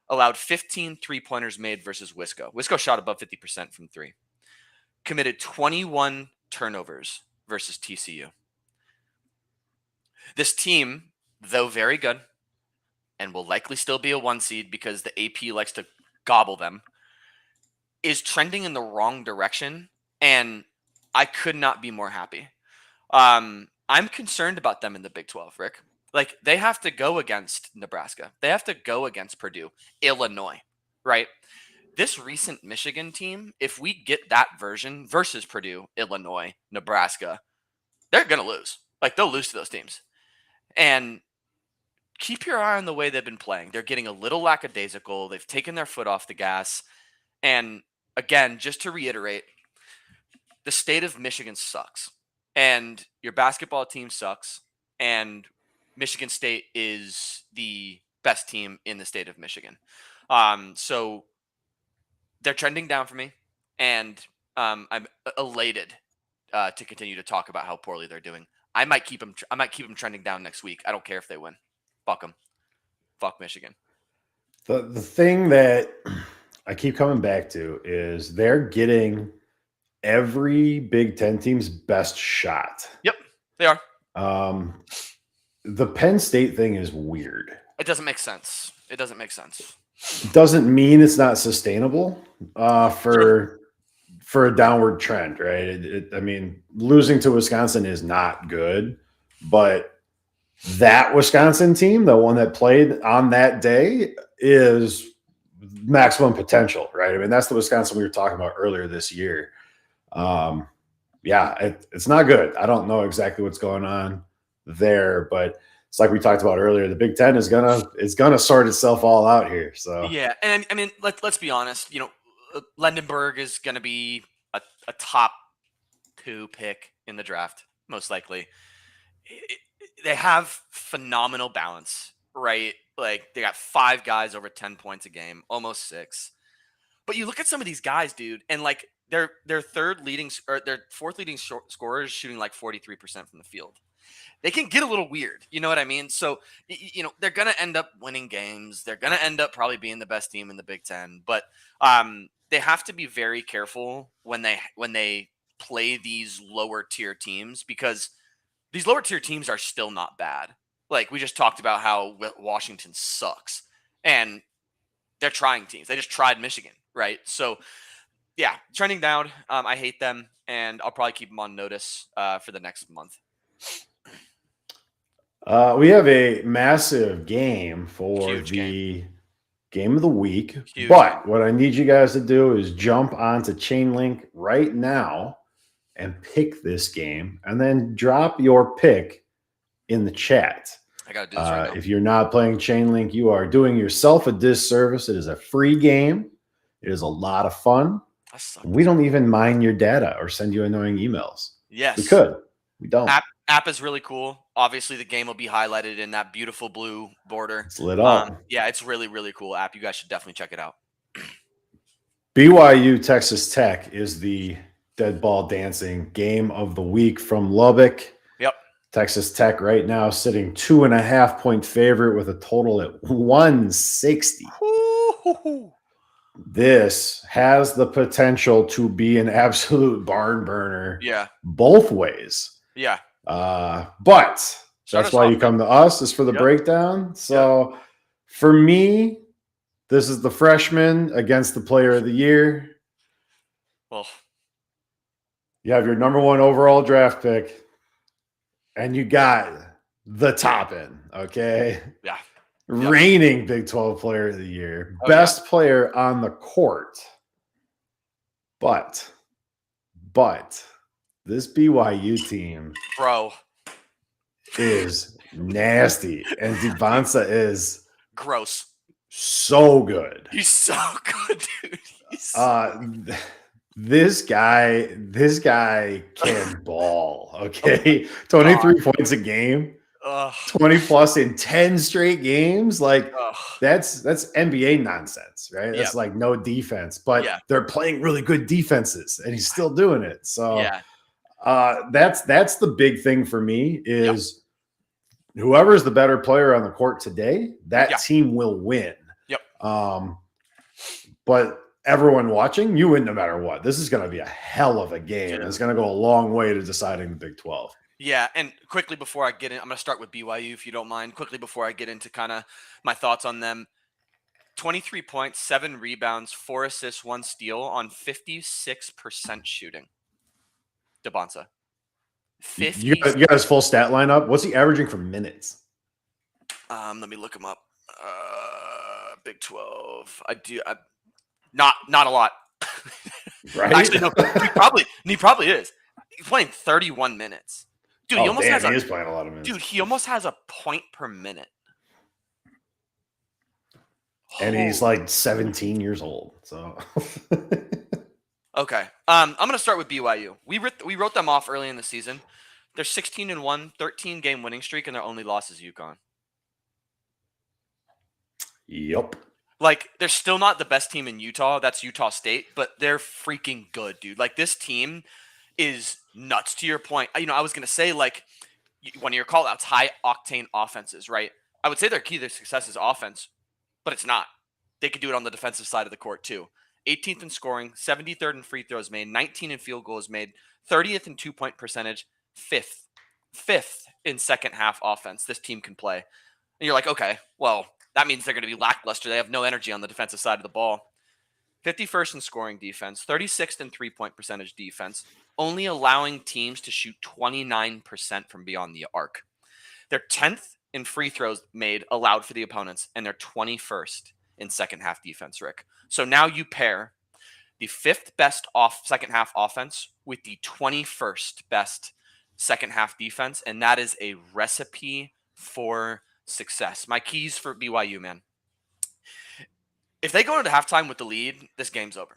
Allowed 15 3-pointers made versus Wisco. Wisco shot above 50% from three. Committed 21 turnovers versus TCU. This team, though very good, and will likely still be a 1 seed because the AP likes to gobble them, is trending in the wrong direction, and I could not be more happy. I'm concerned about them in the Big 12, Rick. Like, they have to go against Nebraska. They have to go against Purdue, Illinois, right? This recent Michigan team, if we get that version versus Purdue, Illinois, Nebraska, they're going to lose. Like, they'll lose to those teams. And keep your eye on the way they've been playing. They're getting a little lackadaisical. They've taken their foot off the gas. And again, just to reiterate, the state of Michigan sucks. And your basketball team sucks. And Michigan State is the best team in the state of Michigan. So they're trending down for me. And I'm elated to continue to talk about how poorly they're doing. I might keep them trending down next week. I don't care if they win. Fuck them. Fuck Michigan. The thing that I keep coming back to is they're getting every Big Ten team's best shot. Yep, they are. The Penn State thing is weird. It doesn't make sense. It doesn't mean it's not sustainable for a downward trend, right? I mean, losing to Wisconsin is not good, but that Wisconsin team, the one that played on that day, is maximum potential, right? I mean, that's the Wisconsin we were talking about earlier this year. It's not good. I don't know exactly what's going on there, but it's like we talked about earlier. The Big Ten is gonna sort itself all out here. So yeah, and I mean, let's be honest. You know, Lendenberg is going to be a top 2 pick in the draft, most likely. They have phenomenal balance, right? Like, they got 5 guys over 10 points a game, almost 6. But you look at some of these guys, dude, and like their fourth leading scorer is shooting like 43% from the field. They can get a little weird, you know what I mean? So, you know, they're going to end up winning games. They're going to end up probably being the best team in the Big Ten, but they have to be very careful when they play these lower tier teams, because these lower tier teams are still not bad. Like, we just talked about how Washington sucks, and they're trying teams. They just tried Michigan, right? So, yeah, trending down. I hate them, and I'll probably keep them on notice for the next month. We have a massive game for Huge game of the week. Huge But game. what I need you guys to do is jump onto Chainlink right now and pick this game, and then drop your pick in the chat. I got to do this right now. If you're not playing Chainlink, you are doing yourself a disservice. It is a free game. It is a lot of fun. We don't even mine your data or send you annoying emails. Yes. We could. We don't. App is really cool. Obviously, the game will be highlighted in that beautiful blue border. It's lit up. Yeah, it's really, really cool app. You guys should definitely check it out. BYU Texas Tech is the dead ball dancing game of the week from Lubbock. Yep. Texas Tech right now sitting 2.5-point favorite with a total at 160. Woo-hoo-hoo. This has the potential to be an absolute barn burner. Yeah. Both ways. Yeah. But that's why you come to us, is for the breakdown. So for me, this is the freshman against the player of the year. Well, you have your number 1 overall draft pick, and you got the Toppin, okay? Yeah. Reigning Big 12 player of the year, best player on the court. But this BYU team, bro, is nasty, and Dybantsa is Gross. so good. He's so good, dude. This guy can ball. Okay, 23 points a game, 20 plus in 10 straight games. Like that's NBA nonsense, right? That's like no defense, but they're playing really good defenses, and he's still doing it. So that's the big thing for me is whoever's the better player on the court today, that team will win. But everyone watching, you win no matter what. This is going to be a hell of a game. And it's going to go a long way to deciding the Big 12. Yeah, and quickly before I get in, I'm going to start with BYU, if you don't mind. Quickly before I get into kind of my thoughts on them. 23 points, 7 rebounds, 4 assists, 1 steal on 56% shooting. Dybantsa. You got his full stat line up. What's he averaging for minutes? Let me look him up. Big 12. Not a lot. Right? Actually, no. He probably is. He's playing 31 minutes. Dude, he is playing a lot of minutes. Dude, he almost has a point per minute. And he's like 17 years old. So okay. I'm gonna start with BYU. We wrote them off early in the season. They're 16-1, 13 game winning streak, and their only loss is UConn. Yep. Like, they're still not the best team in Utah. That's Utah State, but they're freaking good, dude. Like, this team is nuts. To your point, I was going to say, like, one of your call-outs, high-octane offenses, right? I would say their key to their success is offense, but it's not. They could do it on the defensive side of the court, too. 18th in scoring, 73rd in free throws made, 19 in field goals made, 30th in two-point percentage, 5th in second-half offense. This team can play. And you're like, okay, well, that means they're going to be lackluster. They have no energy on the defensive side of the ball. 51st in scoring defense, 36th in three-point percentage defense, only allowing teams to shoot 29% from beyond the arc. They're 10th in free throws made allowed for the opponents, and they're 21st in second-half defense, Rick. So now you pair the 5th best second-half offense with the 21st best second-half defense, and that is a recipe for success. My keys for BYU, man. If they go into halftime with the lead, this game's over.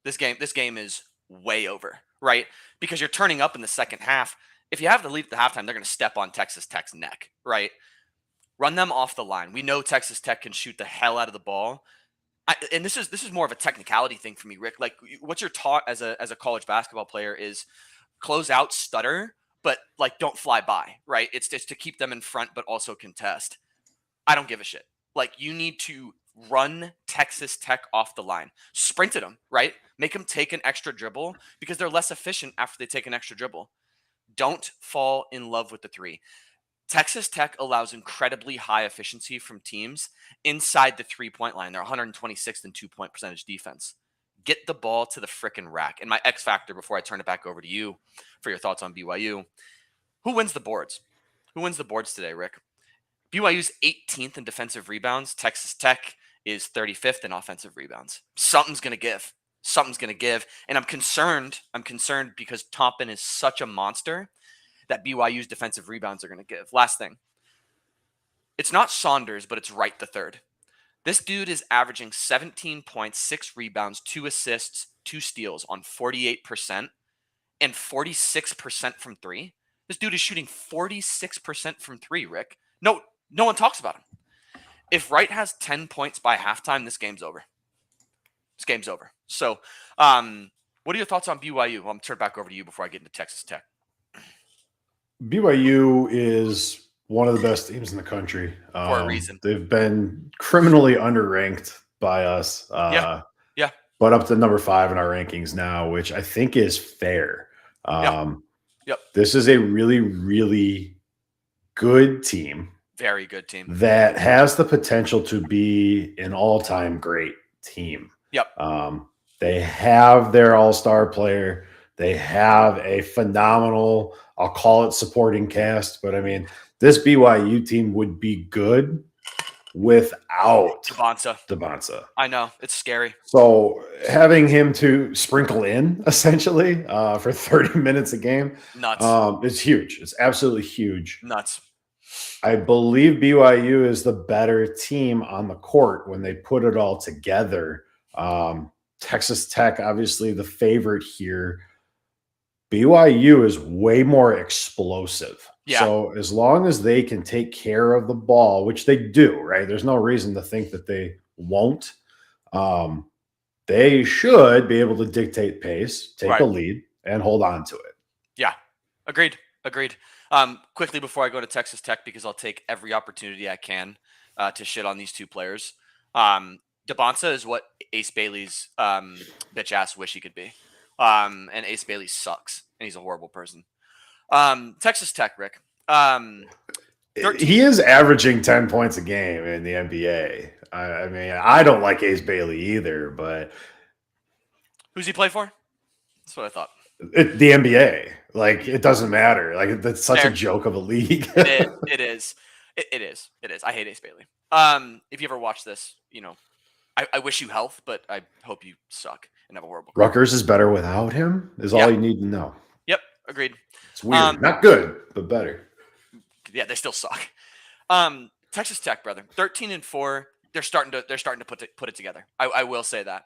This game is way over, right? Because you're turning up in the second half. If you have the lead at the halftime, they're going to step on Texas Tech's neck, right? Run them off the line. We know Texas Tech can shoot the hell out of the ball. And this is more of a technicality thing for me, Rick. Like, what you're taught as a college basketball player is close out, stutter, but like don't fly by, right? It's just to keep them in front, but also contest. I don't give a shit. Like, you need to run Texas Tech off the line. Sprint at them, right? Make them take an extra dribble because they're less efficient after they take an extra dribble. Don't fall in love with the three. Texas Tech allows incredibly high efficiency from teams inside the three-point line. They're 126th in two-point percentage defense. Get the ball to the frickin' rack. And my X factor before I turn it back over to you for your thoughts on BYU. Who wins the boards? Who wins the boards today, Rick? BYU's 18th in defensive rebounds. Texas Tech is 35th in offensive rebounds. Something's going to give. Something's going to give. And I'm concerned because Toppin is such a monster that BYU's defensive rebounds are going to give. Last thing. It's not Saunders, but it's Wright the third. This dude is averaging 17 points, 6 rebounds, 2 assists, 2 steals on 48% and 46% from 3. This dude is shooting 46% from 3, Rick. No one talks about him. If Wright has 10 points by halftime, this game's over. This game's over. So, what are your thoughts on BYU? I'm going to turn it back over to you before I get into Texas Tech. BYU is one of the best teams in the country. For a reason. They've been criminally underranked by us. Yeah. But up to number 5 in our rankings now, which I think is fair. Yep. This is a really, really good team. Very good team. That has the potential to be an all-time great team. Yep. They have their all-star player. They have a phenomenal, I'll call it supporting cast, but I mean, this BYU team would be good without Dybantsa. Dybantsa. I know. It's scary. So having him to sprinkle in essentially for 30 minutes a game Nuts. is huge. It's absolutely huge. Nuts. I believe BYU is the better team on the court when they put it all together. Texas Tech, obviously the favorite here. BYU is way more explosive. Yeah. So as long as they can take care of the ball, which they do, right? There's no reason to think that they won't. They should be able to dictate pace, take a lead, and hold on to it. Yeah. Agreed. Quickly before I go to Texas Tech, because I'll take every opportunity I can to shit on these two players. Dybantsa is what Ace Bailey's bitch ass wish he could be. And Ace Bailey sucks, and he's a horrible person. Texas Tech, Rick. 13. He is averaging 10 points a game in the NBA. I mean, I don't like Ace Bailey either, but who's he play for? That's what I thought. The NBA. Like, it doesn't matter. Like, that's such a joke of a league. It is. I hate Ace Bailey. If you ever watch this, I wish you health, but I hope you suck and have a horrible career. Rutgers is better without him, is all you need to know. Yep, agreed. It's weird. Not good, but better. Yeah, they still suck. Texas Tech, brother, 13-4. They're starting to put it together. I will say that.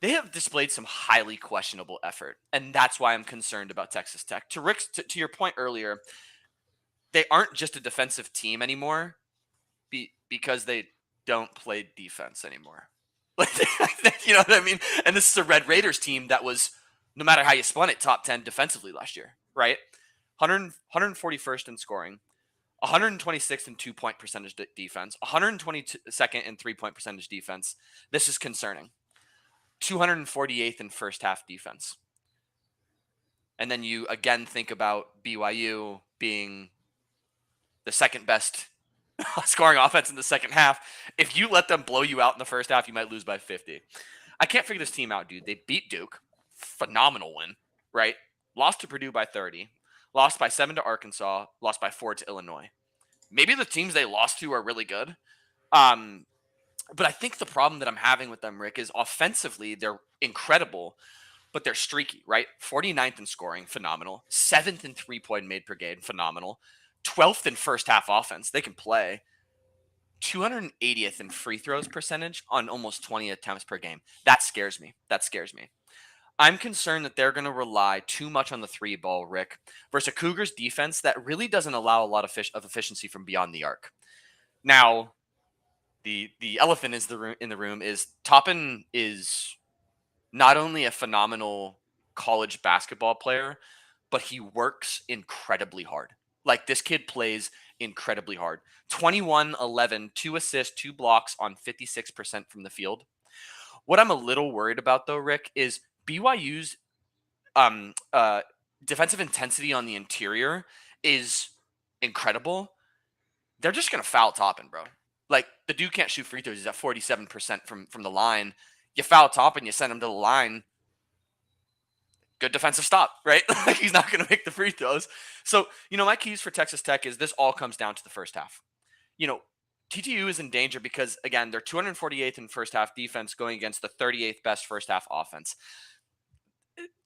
They have displayed some highly questionable effort, and that's why I'm concerned about Texas Tech. To your point earlier, they aren't just a defensive team anymore because they don't play defense anymore. You know what I mean? And this is a Red Raiders team that was, no matter how you spun it, top 10 defensively last year, right? 141st in scoring, 126th in 2-point percentage defense, 122nd in 3-point percentage defense. This is concerning. 248th in first half defense. And then you again think about BYU being the second best scoring offense in the second half. If you let them blow you out in the first half, you might lose by 50. I can't figure this team out, dude. They beat Duke. Phenomenal win, right? Lost to Purdue by 30. Lost by 7 to Arkansas. Lost by 4 to Illinois. Maybe the teams they lost to are really good. But I think the problem that I'm having with them, Rick, is offensively, they're incredible, but they're streaky, right? 49th in scoring, phenomenal. 7th in 3-point made per game, phenomenal. 12th in first half offense, they can play. 280th in free throws percentage on almost 20 attempts per game. That scares me. I'm concerned that they're going to rely too much on the three ball, Rick, versus a Cougars defense that really doesn't allow a lot of efficiency from beyond the arc. Now, the elephant in the room is Toppin is not only a phenomenal college basketball player, but he works incredibly hard. Like, this kid plays incredibly hard. 21-11, 2 assists, 2 blocks on 56% from the field. What I'm a little worried about, though, Rick, is BYU's defensive intensity on the interior is incredible. They're just going to foul Toppin, bro. Like, the dude can't shoot free throws. He's at 47% from the line. You foul Toppin, you send him to the line. Good defensive stop, right? Like, he's not going to make the free throws. So, my keys for Texas Tech is this all comes down to the first half. TTU is in danger because, again, they're 248th in first half defense going against the 38th best first half offense.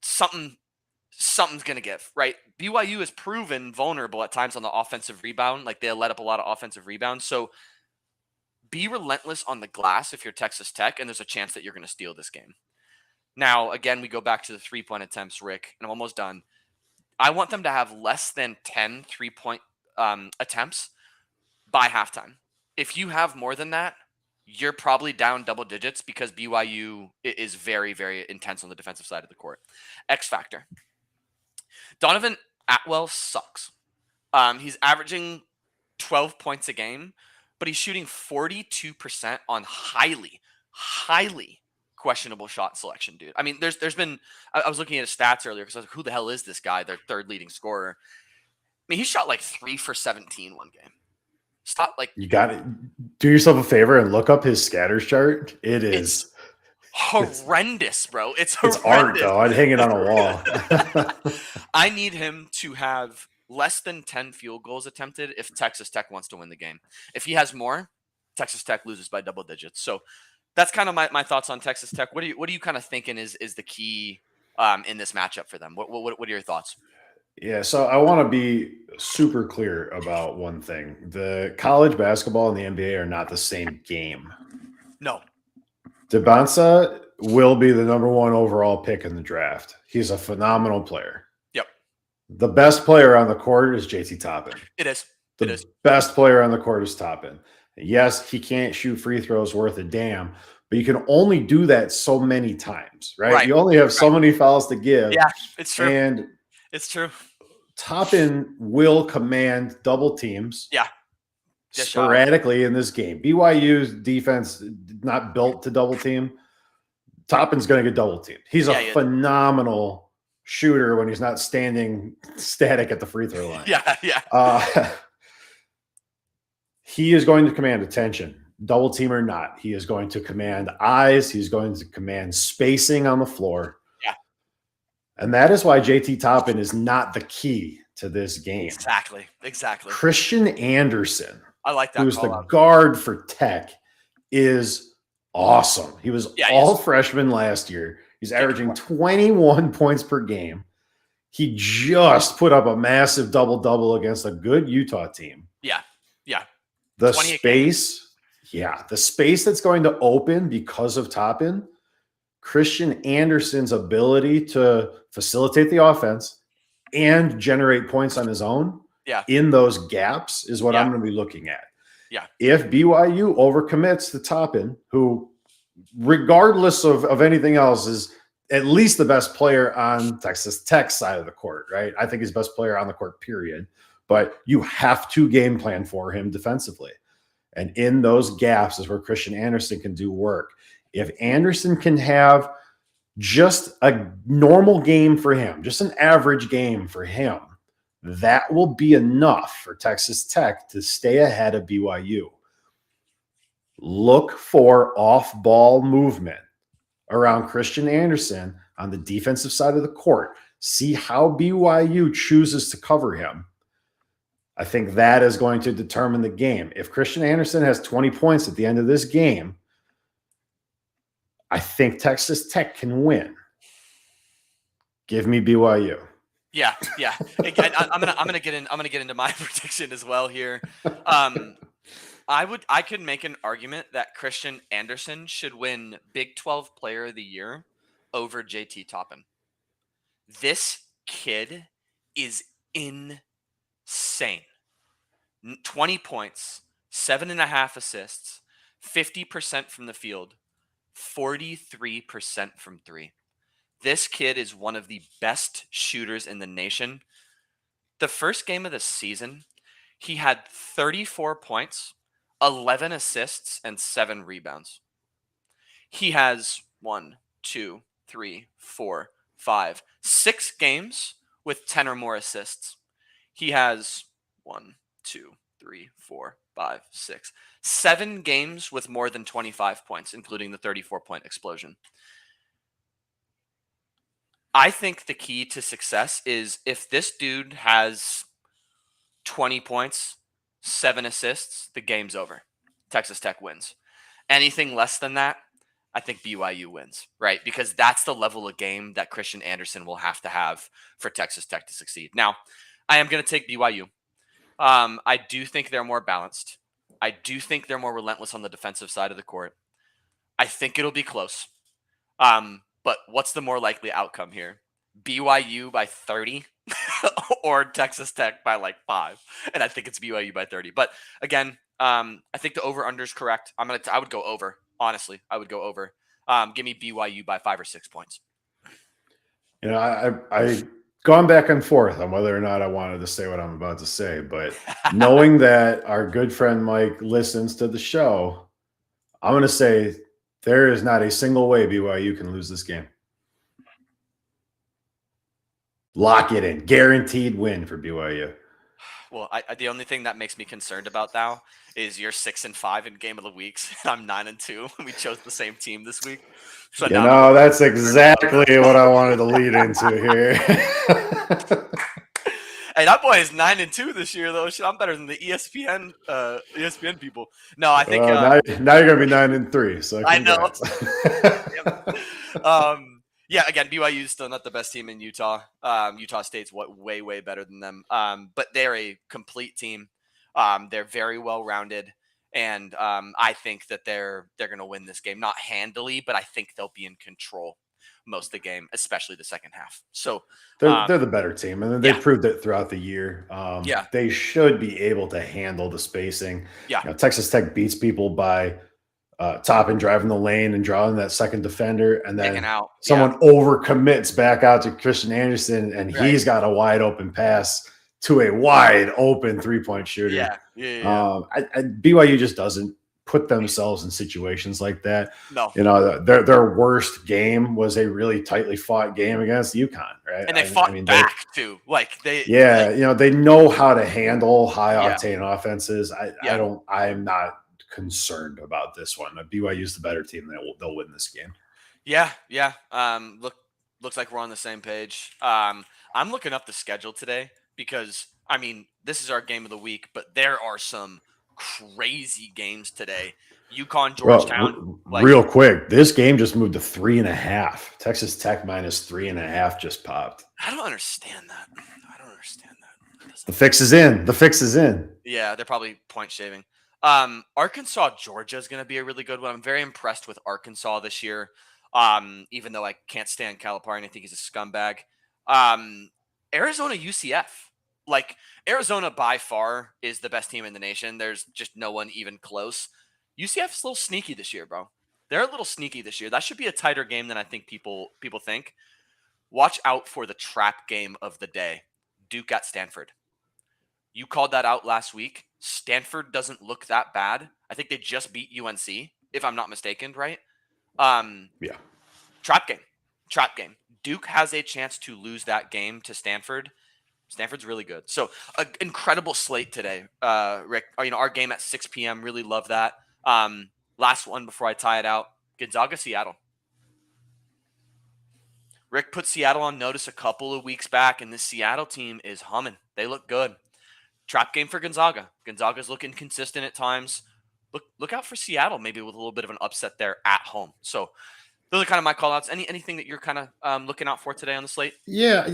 Something's going to give, right? BYU has proven vulnerable at times on the offensive rebound. Like, they let up a lot of offensive rebounds. So, be relentless on the glass if you're Texas Tech, and there's a chance that you're going to steal this game. Now, again, we go back to the 3-point attempts, Rick, and I'm almost done. I want them to have less than 10 3-point attempts by halftime. If you have more than that, you're probably down double digits because BYU is very, very intense on the defensive side of the court. X factor. Donovan Atwell sucks. He's averaging 12 points a game, but he's shooting 42% on highly questionable shot selection, dude. I mean, there's been, I was looking at his stats earlier because I was like, who the hell is this guy? Their third leading scorer. I mean, he shot like 3 for 17 one game. Stop, like, you got to do yourself a favor and look up his scatters chart. It's horrendous, bro. It's art, though. I'd hang it on a wall. I need him to have less than 10 field goals attempted if Texas Tech wants to win the game. If he has more, Texas Tech loses by double digits. So that's kind of my thoughts on Texas Tech. What are you kind of thinking is the key in this matchup for them? What are your thoughts? Yeah, so I want to be super clear about one thing. The college basketball and the NBA are not the same game. No. Dybantsa will be the number 1 overall pick in the draft. He's a phenomenal player. Yep. The best player on the court is JT Toppin. It is. The best player on the court is Toppin. Yes, he can't shoot free throws worth a damn, but you can only do that so many times, right? You only have so many fouls to give. Yeah, it's true. And it's true. Toppin will command double teams. Yeah. Sporadically in this game. BYU's defense not built to double team. Toppin's going to get double teamed. He's a phenomenal shooter when he's not standing static at the free throw line. Yeah. He is going to command attention, double team or not. He is going to command eyes. He's going to command spacing on the floor. Yeah. And that is why JT Toppin is not the key to this game. Exactly. Christian Anderson, I like that. Who's the guard for Tech, is awesome. He was all freshman last year. He's averaging 21 points per game. He just put up a massive double-double against a good Utah team. Yeah. The space that's going to open because of Toppin, Christian Anderson's ability to facilitate the offense and generate points on his own in those gaps is what I'm going to be looking at. Yeah. If BYU overcommits to Toppin, who, regardless of anything else, is at least the best player on Texas Tech's side of the court, right? I think he's the best player on the court, period. But you have to game plan for him defensively. And in those gaps is where Christian Anderson can do work. If Anderson can have just a normal game for him, just an average game for him, that will be enough for Texas Tech to stay ahead of BYU. Look for off-ball movement around Christian Anderson on the defensive side of the court. See how BYU chooses to cover him. I think that is going to determine the game. If Christian Anderson has 20 points at the end of this game, I think Texas Tech can win. Give me BYU. Yeah. Again, I'm gonna get into my prediction as well here. I could make an argument that Christian Anderson should win Big 12 Player of the Year over JT Toppin. This kid is insane. 20 points, 7.5 assists, 50% from the field, 43% from three. This kid is one of the best shooters in the nation. The first game of the season, he had 34 points, 11 assists, and 7 rebounds. He has 6 games with 10 or more assists. He has 7 games with more than 25 points, including the 34-point explosion. I think the key to success is if this dude has 20 points, 7 assists, the game's over. Texas Tech wins. Anything less than that, I think BYU wins, right? Because that's the level of game that Christian Anderson will have to have for Texas Tech to succeed. Now, I am going to take BYU. I do think they're more balanced. I do think they're more relentless on the defensive side of the court. I think it'll be close. But what's the more likely outcome here? BYU by 30 or Texas Tech by like 5? And I think it's BYU by 30. But again, I think the over-under is correct. I would go over. Honestly, I would go over. Give me BYU by 5 or 6 points. You know, I gone back and forth on whether or not I wanted to say what I'm about to say, but knowing that our good friend Mike listens to the show, I'm going to say there is not a single way BYU can lose this game. Lock it in. Guaranteed win for BYU. Well, the only thing that makes me concerned about now is you're 6-5 in game of the weeks. I'm 9-2. We chose the same team this week. So that's exactly what I wanted to lead into here. Hey, that boy is 9-2 this year, though. Shit, I'm better than the ESPN people. No, I think now you're gonna be 9-3. So I know. congrats. Yeah, again, BYU is still not the best team in Utah. Utah State's way better than them. But they're a complete team. They're very well rounded, and I think that they're going to win this game, not handily, but I think they'll be in control most of the game, especially the second half. So they're the better team, and they proved it throughout the year. They should be able to handle the spacing. Yeah, Texas Tech beats people by Toppin driving the lane and drawing that second defender, and then someone overcommits back out to Christian Anderson, and he's got a wide open pass to a wide open 3-point shooter. BYU just doesn't put themselves in situations like that. No, their worst game was a really tightly fought game against UConn, right? And they fought back too. They know how to handle high octane offenses. I'm not concerned about this one. BYU is the better team. They'll win this game. Yeah. Looks like we're on the same page. I'm looking up the schedule today because this is our game of the week, but there are some crazy games today. UConn, Georgetown. Real quick, this game just moved to 3.5. Texas Tech -3.5 just popped. I don't understand that. The fix is in. Yeah, they're probably point shaving. Arkansas, Georgia is going to be a really good one. I'm very impressed with Arkansas this year. Even though I can't stand Calipari and I think he's a scumbag. Arizona, UCF. Arizona by far is the best team in the nation. There's just no one even close. UCF's a little sneaky this year, bro. They're a little sneaky this year. That should be a tighter game than I think people think. Watch out for the trap game of the day. Duke at Stanford. You called that out last week. Stanford doesn't look that bad. I think they just beat UNC, if I'm not mistaken, right? Trap game. Duke has a chance to lose that game to Stanford. Stanford's really good. So, an incredible slate today, Rick. Our game at 6 p.m. Really love that. Last one before I tie it out. Gonzaga, Seattle. Rick put Seattle on notice a couple of weeks back, and this Seattle team is humming. They look good. Trap game for Gonzaga. Gonzaga's looking consistent at times. Look out for Seattle, maybe with a little bit of an upset there at home. So those are kind of my call outs. Anything that you're kind of looking out for today on the slate? Yeah,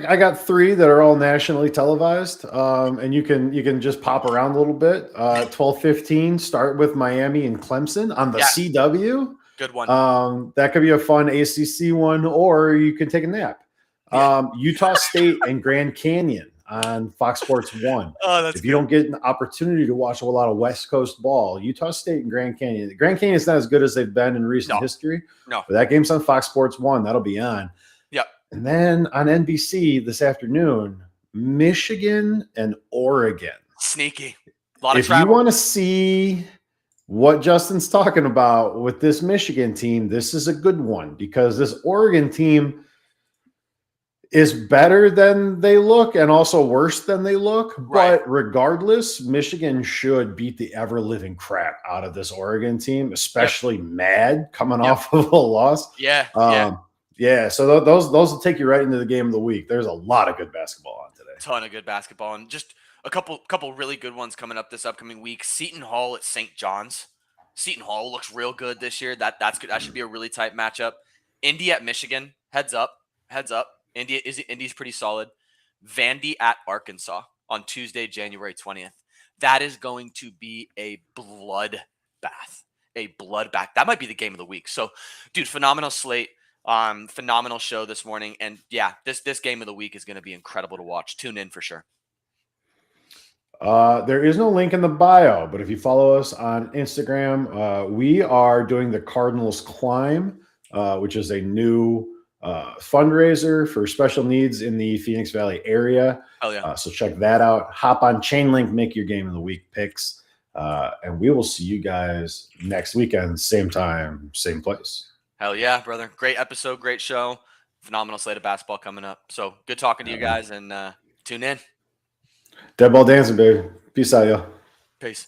I got 3 that are all nationally televised, and you can just pop around a little bit. 12:15, start with Miami and Clemson on the CW. Good one. That could be a fun ACC one, or you could take a nap. Utah State and Grand Canyon on Fox Sports 1. If you don't get an opportunity to watch a lot of West Coast ball, Utah State and Grand Canyon. Grand Canyon is not as good as they've been in recent history. No. But that game's on Fox Sports 1. That'll be on. Yep. And then on NBC this afternoon, Michigan and Oregon. Sneaky. A lot of travel. If you want to see what Justin's talking about with this Michigan team, this is a good one because this Oregon team is better than they look and also worse than they look. Right. But regardless, Michigan should beat the ever-living crap out of this Oregon team, especially Mad coming off of a loss. Yeah. So those will take you right into the game of the week. There's a lot of good basketball on today. Ton of good basketball and just a couple really good ones coming up this upcoming week. Seton Hall at St. John's. Seton Hall looks real good this year. That's good. That should be a really tight matchup. Indy at Michigan. Heads up. Indy's pretty solid. Vandy at Arkansas on Tuesday, January 20th. That is going to be a bloodbath. That might be the game of the week. So, dude, phenomenal slate. Phenomenal show this morning. And yeah, this game of the week is going to be incredible to watch. Tune in for sure. There is no link in the bio, but if you follow us on Instagram, we are doing the Cardinals Climb, which is a new fundraiser for special needs in the Phoenix Valley area. Oh yeah. So check that out. Hop on Chainlink, make your game of the week picks. And we will see you guys next weekend, same time, same place. Hell yeah, brother. Great episode, great show. Phenomenal slate of basketball coming up. So good talking to you guys and tune in. Dead ball dancing, baby. Peace out, y'all. Peace.